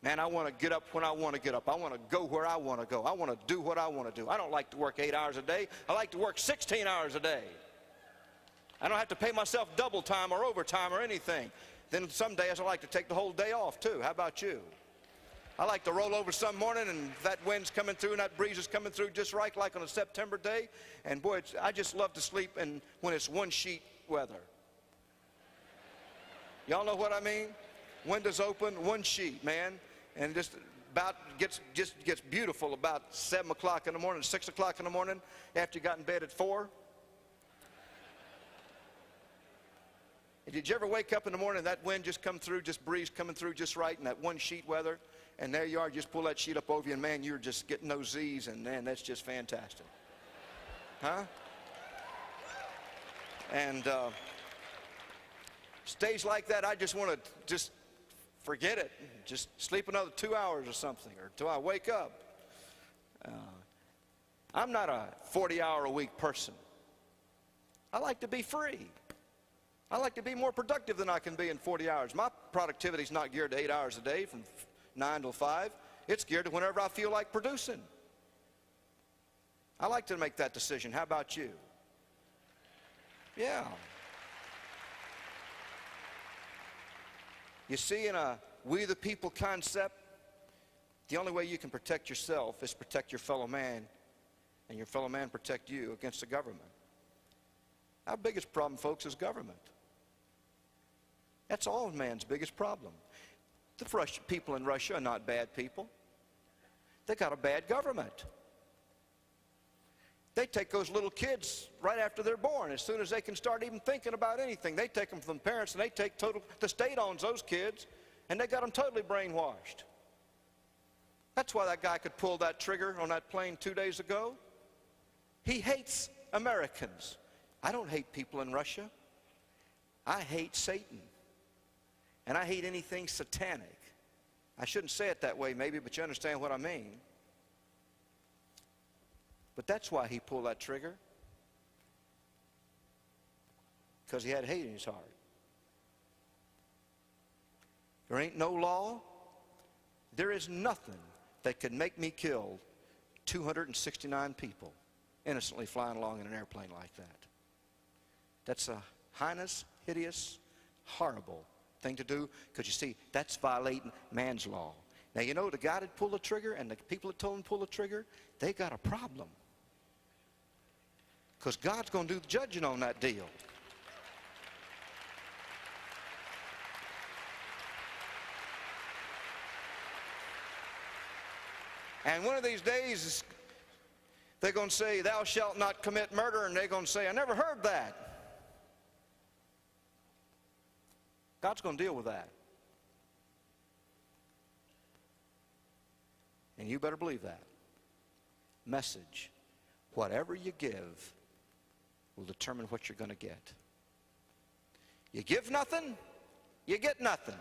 Man, I want to get up when I want to get up. I want to go where I want to go. I want to do what I want to do. I don't like to work 8 hours a day. I like to work 16 hours a day. I don't have to pay myself double time or overtime or anything. Then some days I like to take the whole day off too. How about you? I like to roll over some morning and that wind's coming through and that breeze is coming through just right, like on a September day. And boy, I just love to sleep when it's one sheet weather. Y'all know what I mean? Windows open, one sheet, man. And just about gets beautiful about 7 o'clock in the morning, 6 o'clock in the morning after you got in bed at 4. Did you ever wake up in the morning and that wind just come through, just breeze coming through just right in that one sheet weather? And there you are, just pull that sheet up over you, and man, you're just getting those Z's, and man, that's just fantastic. Huh? And stays like that, I just want to just forget it. Just sleep another 2 hours or something, or till I wake up. I'm not a 40-hour-a-week person. I like to be free. I like to be more productive than I can be in 40 hours. My productivity is not geared to 8 hours a day from 9 till 5. It's geared to whenever I feel like producing. I like to make that decision. How about you? Yeah. You see, in a we the people concept, the only way you can protect yourself is protect your fellow man, and your fellow man protect you against the government. Our biggest problem, folks, is government. That's all man's biggest problem. The people in Russia are not bad people. They got a bad government. They take those little kids right after they're born. As soon as they can start even thinking about anything, they take them from the parents, and the state owns those kids, and they got them totally brainwashed. That's why that guy could pull that trigger on that plane 2 days ago. He hates Americans. I don't hate people in Russia. I hate Satan. And I hate anything satanic. I shouldn't say it that way maybe, but you understand what I mean. But that's why he pulled that trigger. Because he had hate in his heart. There ain't no law. There is nothing that could make me kill 269 people innocently flying along in an airplane like that. That's a heinous, hideous, horrible thing to do, because you see, that's violating man's law. Now, you know, the guy that pulled the trigger and the people that told him to pull the trigger, they got a problem. Because God's going to do the judging on that deal. And one of these days, they're going to say, thou shalt not commit murder, and they're going to say, I never heard that. God's going to deal with that. And you better believe that. Message. Whatever you give will determine what you're going to get. You give nothing, you get nothing.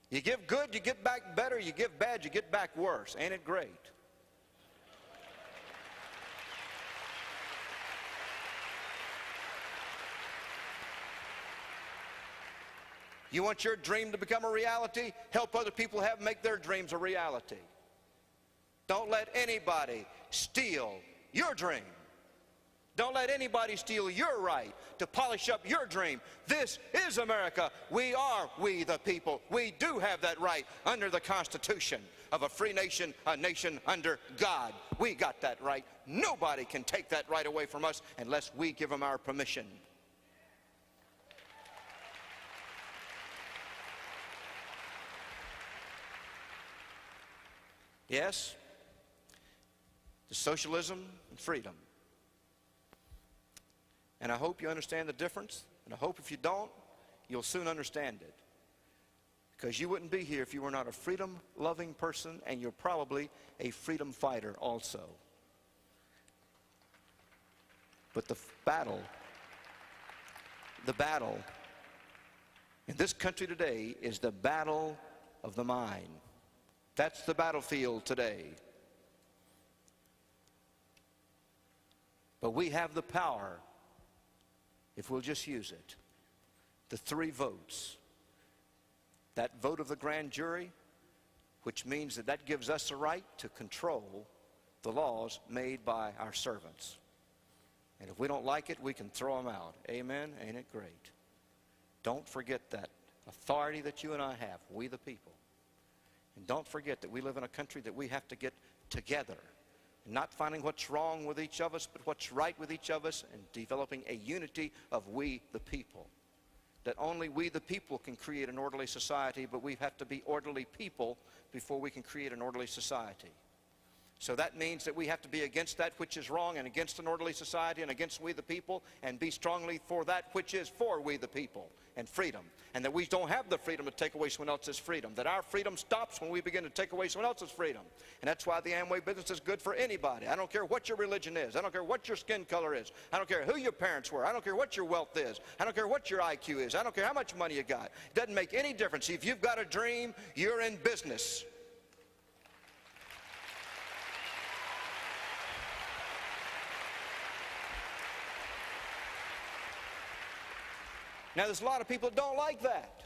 You give good, you get back better. You give bad, you get back worse. Ain't it great? You want your dream to become a reality? Help other people make their dreams a reality. Don't let anybody steal your dream. Don't let anybody steal your right to polish up your dream. This is America. We are we the people. We do have that right under the Constitution of a free nation, a nation under God. We got that right. Nobody can take that right away from us unless we give them our permission. Yes, to socialism and freedom. And I hope you understand the difference, and I hope if you don't, you'll soon understand it. Because you wouldn't be here if you were not a freedom-loving person, and you're probably a freedom fighter also. But the battle in this country today is the battle of the mind. That's the battlefield today. But we have the power, if we'll just use it. The 3 votes. That vote of the grand jury, which means that gives us a right to control the laws made by our servants. And if we don't like it, we can throw them out. Amen? Ain't it great? Don't forget that authority that you and I have, we the people. And don't forget that we live in a country that we have to get together. Not finding what's wrong with each of us, but what's right with each of us, and developing a unity of we the people. That only we the people can create an orderly society, but we have to be orderly people before we can create an orderly society. So that means that we have to be against that which is wrong and against an orderly society and against we the people, and be strongly for that which is for we the people and freedom. And that we don't have the freedom to take away someone else's freedom. That our freedom stops when we begin to take away someone else's freedom. And that's why the Amway business is good for anybody. I don't care what your religion is. I don't care what your skin color is. I don't care who your parents were. I don't care what your wealth is. I don't care what your IQ is. I don't care how much money you got. It doesn't make any difference. If you've got a dream, you're in business. Now, there's a lot of people that don't like that.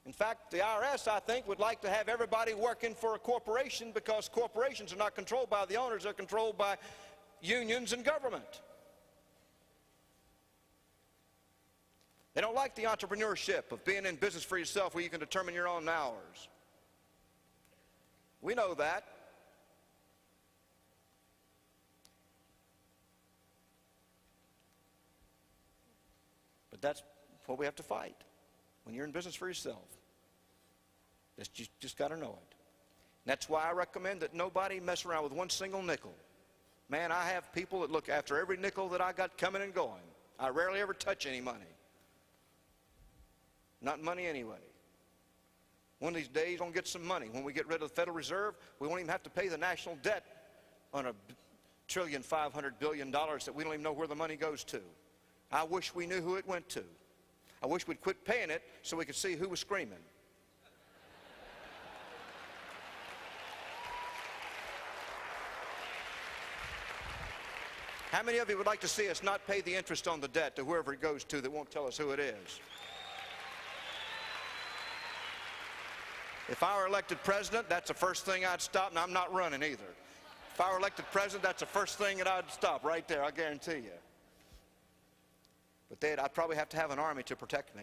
In fact, the IRS, I think, would like to have everybody working for a corporation, because corporations are not controlled by the owners. They're controlled by unions and government. They don't like the entrepreneurship of being in business for yourself where you can determine your own hours. We know that. But that's what we have to fight when you're in business for yourself. You just got to know it. And that's why I recommend that nobody mess around with one single nickel. Man, I have people that look after every nickel that I got coming and going. I rarely ever touch any money. Not money anyway. One of these days, we're going to get some money. When we get rid of the Federal Reserve, we won't even have to pay the national debt on $1.5 trillion that we don't even know where the money goes to. I wish we knew who it went to. I wish we'd quit paying it so we could see who was screaming. How many of you would like to see us not pay the interest on the debt to whoever it goes to that won't tell us who it is? If I were elected president, that's the first thing I'd stop, and I'm not running either. If I were elected president, that's the first thing that I'd stop right there, I guarantee you. But I'd probably have to have an army to protect me.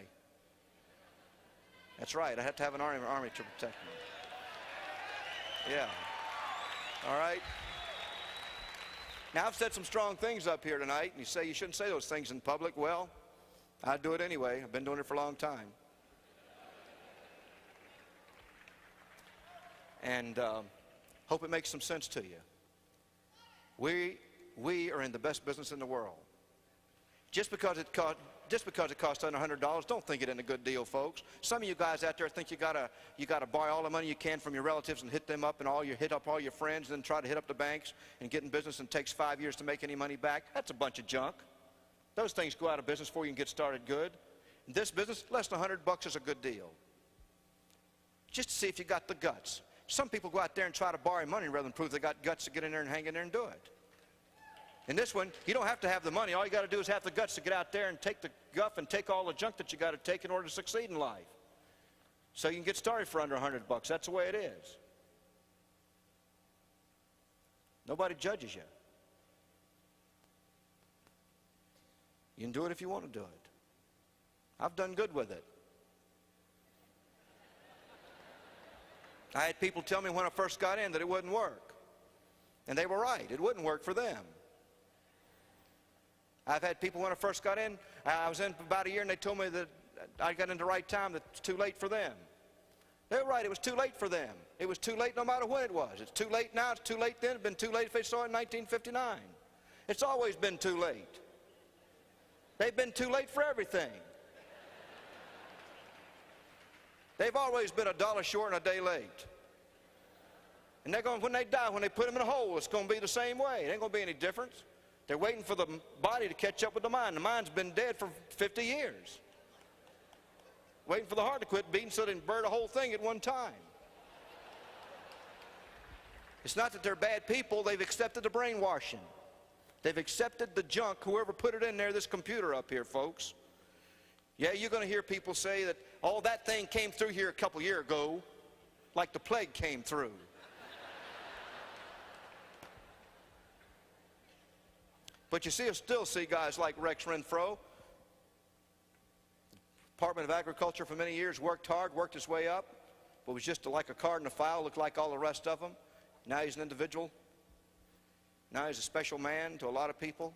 That's right, I'd have to have an army to protect me. Yeah. All right? Now, I've said some strong things up here tonight, and you say you shouldn't say those things in public. Well, I do it anyway. I've been doing it for a long time. And hope it makes some sense to you. We are in the best business in the world. Just because it costs under $100, don't think it isn't a good deal, folks. Some of you guys out there think you gotta borrow all the money you can from your relatives and hit them up, and hit up all your friends, and then try to hit up the banks and get in business, and it takes 5 years to make any money back. That's a bunch of junk. Those things go out of business before you can get started good. In this business, less than $100 is a good deal. Just to see if you got the guts. Some people go out there and try to borrow money rather than prove they got guts to get in there and hang in there and do it. In this one, you don't have to have the money. All you got to do is have the guts to get out there and take the guff and take all the junk that you got to take in order to succeed in life. So you can get started for under $100. That's the way it is. Nobody judges you. You can do it if you want to do it. I've done good with it. I had people tell me when I first got in that it wouldn't work. And they were right. It wouldn't work for them. I've had people when I first got in, I was in for about a year, and they told me that I got in the right time, that it's too late for them. They were right. It was too late for them. It was too late no matter when it was. It's too late now. It's too late then. It's been too late if they saw it in 1959. It's always been too late. They've been too late for everything. They've always been $1 short and a day late. And they're going, when they die, when they put them in a hole, it's going to be the same way. It ain't going to be any difference. They're waiting for the body to catch up with the mind. The mind's been dead for 50 years. Waiting for the heart to quit beating so they can burn the whole thing at one time. It's not that they're bad people. They've accepted the brainwashing. They've accepted the junk, whoever put it in there, this computer up here, folks. Yeah, you're going to hear people say that, oh, that thing came through here a couple years ago, like the plague came through. But you still see guys like Rex Renfro. Department of Agriculture for many years, worked hard, worked his way up, but was just like a card in a file, looked like all the rest of them. Now he's an individual. Now he's a special man to a lot of people,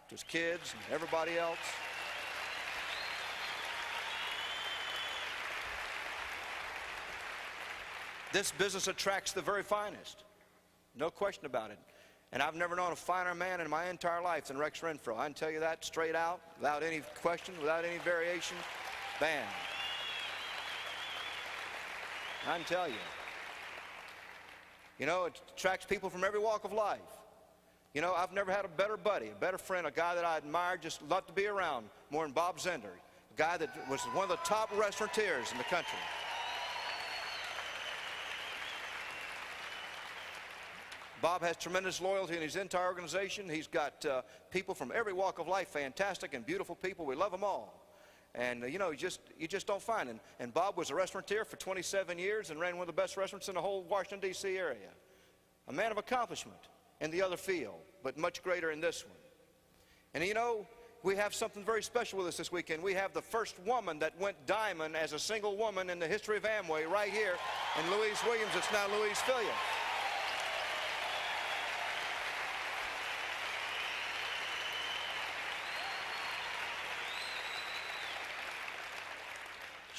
to his kids and everybody else. This business attracts the very finest. No question about it. And I've never known a finer man in my entire life than Rex Renfro. I can tell you that straight out, without any question, without any variation. Bam. I can tell you. You know, it attracts people from every walk of life. You know, I've never had a better buddy, a better friend, a guy that I admired, just loved to be around more than Bob Zender, a guy that was one of the top restaurateurs in the country. Bob has tremendous loyalty in his entire organization. He's got people from every walk of life, fantastic and beautiful people. We love them all. And, you know, you just don't find them. And Bob was a restaurateur for 27 years and ran one of the best restaurants in the whole Washington, D.C. area. A man of accomplishment in the other field, but much greater in this one. And, you know, we have something very special with us this weekend. We have the first woman that went diamond as a single woman in the history of Amway right here in Louise Williams. It's now Louise Filia.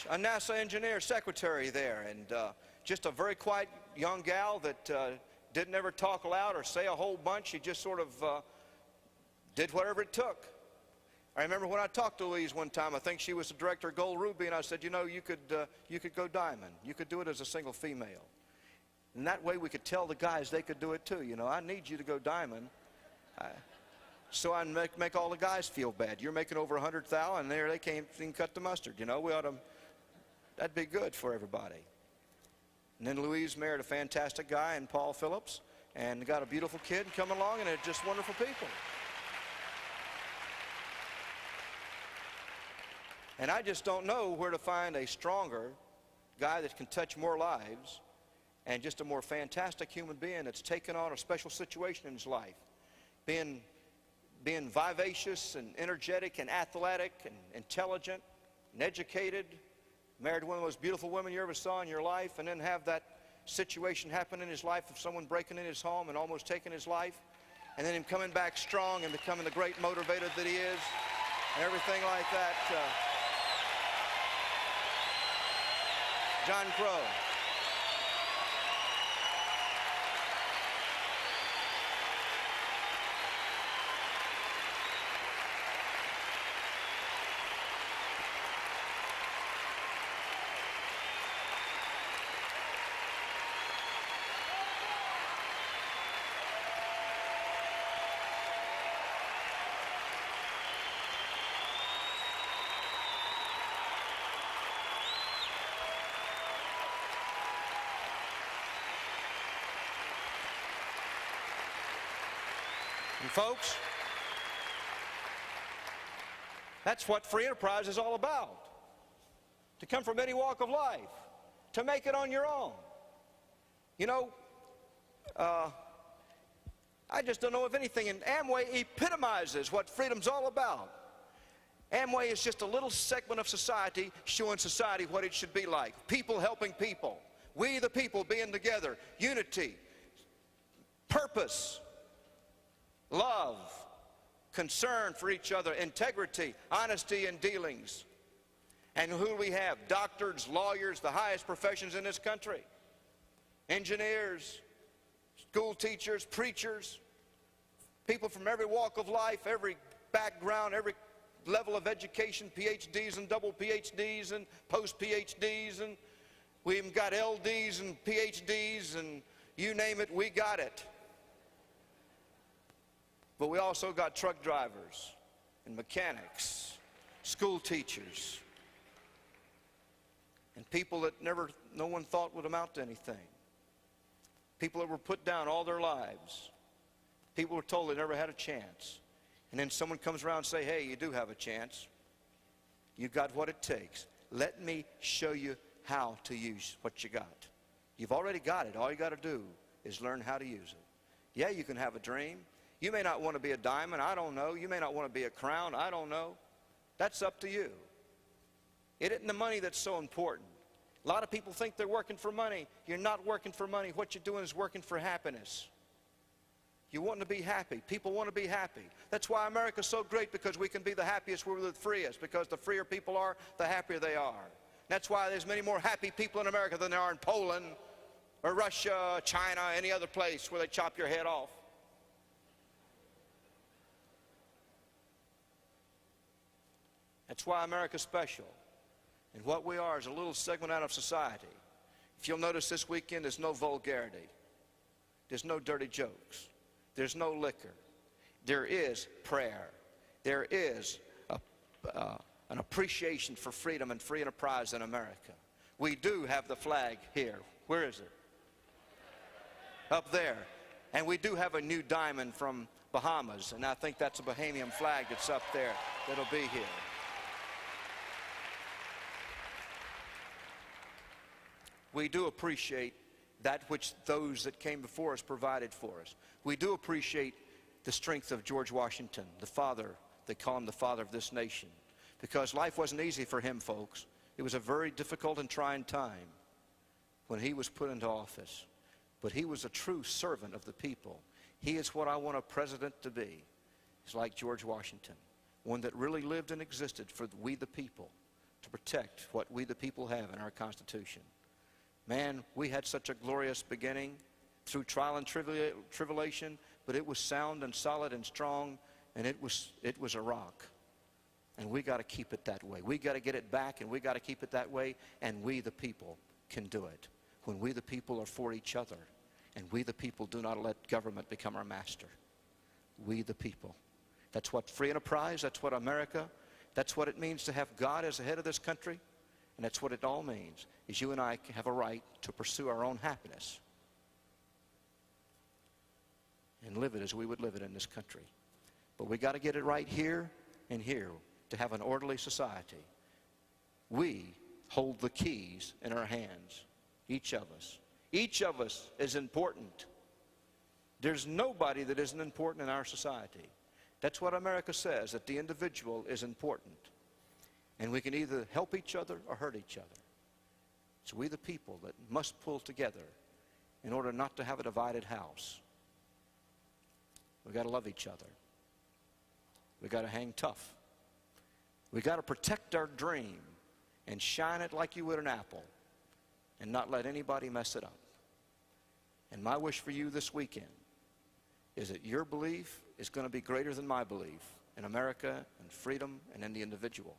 A NASA engineer secretary there, and just a very quiet young gal that didn't ever talk loud or say a whole bunch. She just sort of did whatever it took. I remember when I talked to Louise one time, I think she was the director of Gold Ruby, and I said, you know, you could go diamond. You could do it as a single female. And that way we could tell the guys they could do it too. You know, I need you to go diamond. So I make all the guys feel bad. You're making over 100,000, and there they can't even cut the mustard. You know, we ought to. That'd be good for everybody. And then Louise married a fantastic guy in Paul Phillips and got a beautiful kid coming along, and they're just wonderful people. And I just don't know where to find a stronger guy that can touch more lives and just a more fantastic human being that's taken on a special situation in his life. Being vivacious and energetic and athletic and intelligent and educated, married one of the most beautiful women you ever saw in your life, and then have that situation happen in his life of someone breaking in his home and almost taking his life, and then him coming back strong and becoming the great motivator that he is, and everything like that. John Crow. And folks, that's what free enterprise is all about. To come from any walk of life, to make it on your own. You know, I just don't know if anything, and Amway epitomizes what freedom's all about. Amway is just a little segment of society showing society what it should be like. People helping people. We the people being together. Unity. Purpose. Love. Concern for each other. Integrity. Honesty in dealings. And who we have? Doctors, lawyers, the highest professions in this country. Engineers, school teachers, preachers. People from every walk of life, every background, every level of education, PhDs and double PhDs and post-PhDs, and we even got LDs and PhDs, and you name it, we got it. But we also got truck drivers and mechanics, school teachers, and people that no one thought would amount to anything. People that were put down all their lives. People were told they never had a chance. And then someone comes around and say, hey, you do have a chance. You got what it takes. Let me show you how to use what you got. You've already got it. All you got to do is learn how to use it. Yeah, you can have a dream. You may not want to be a diamond. I don't know. You may not want to be a crown. I don't know. That's up to you. It isn't the money that's so important. A lot of people think they're working for money. You're not working for money. What you're doing is working for happiness. You want to be happy. People want to be happy. That's why America's so great, because we can be the happiest, we're the freest. Because the freer people are, the happier they are. That's why there's many more happy people in America than there are in Poland or Russia, China, any other place where they chop your head off. That's why America's special. And what we are is a little segment out of society. If you'll notice this weekend, there's no vulgarity. There's no dirty jokes. There's no liquor. There is prayer. There is an appreciation for freedom and free enterprise in America. We do have the flag here. Where is it? Up there. And we do have a new diamond from Bahamas, and I think that's a Bahamian flag that's up there that'll be here. We do appreciate that which those that came before us provided for us. We do appreciate the strength of George Washington, the father, they call him the father of this nation. Because life wasn't easy for him, folks. It was a very difficult and trying time when he was put into office. But he was a true servant of the people. He is what I want a president to be. He's like George Washington, one that really lived and existed for we the people, to protect what we the people have in our Constitution. Man, we had such a glorious beginning through trial and tribulation, but it was sound and solid and strong, and it was a rock. And we got to keep it that way. We got to get it back, and we got to keep it that way, and we the people can do it. When we the people are for each other, and we the people do not let government become our master. We the people. That's what free enterprise, that's what America, that's what it means to have God as the head of this country. And that's what it all means, is you and I have a right to pursue our own happiness and live it as we would live it in this country. But we got to get it right here and here to have an orderly society. We hold the keys in our hands, each of us. Each of us is important. There's nobody that isn't important in our society. That's what America says, that the individual is important. And we can either help each other or hurt each other. It's we the people that must pull together in order not to have a divided house. We've got to love each other. We've got to hang tough. We've got to protect our dream and shine it like you would an apple and not let anybody mess it up. And my wish for you this weekend is that your belief is going to be greater than my belief in America and freedom and in the individual,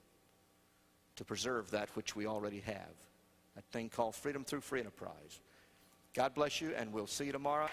to preserve that which we already have, that thing called freedom through free enterprise. God bless you, and we'll see you tomorrow.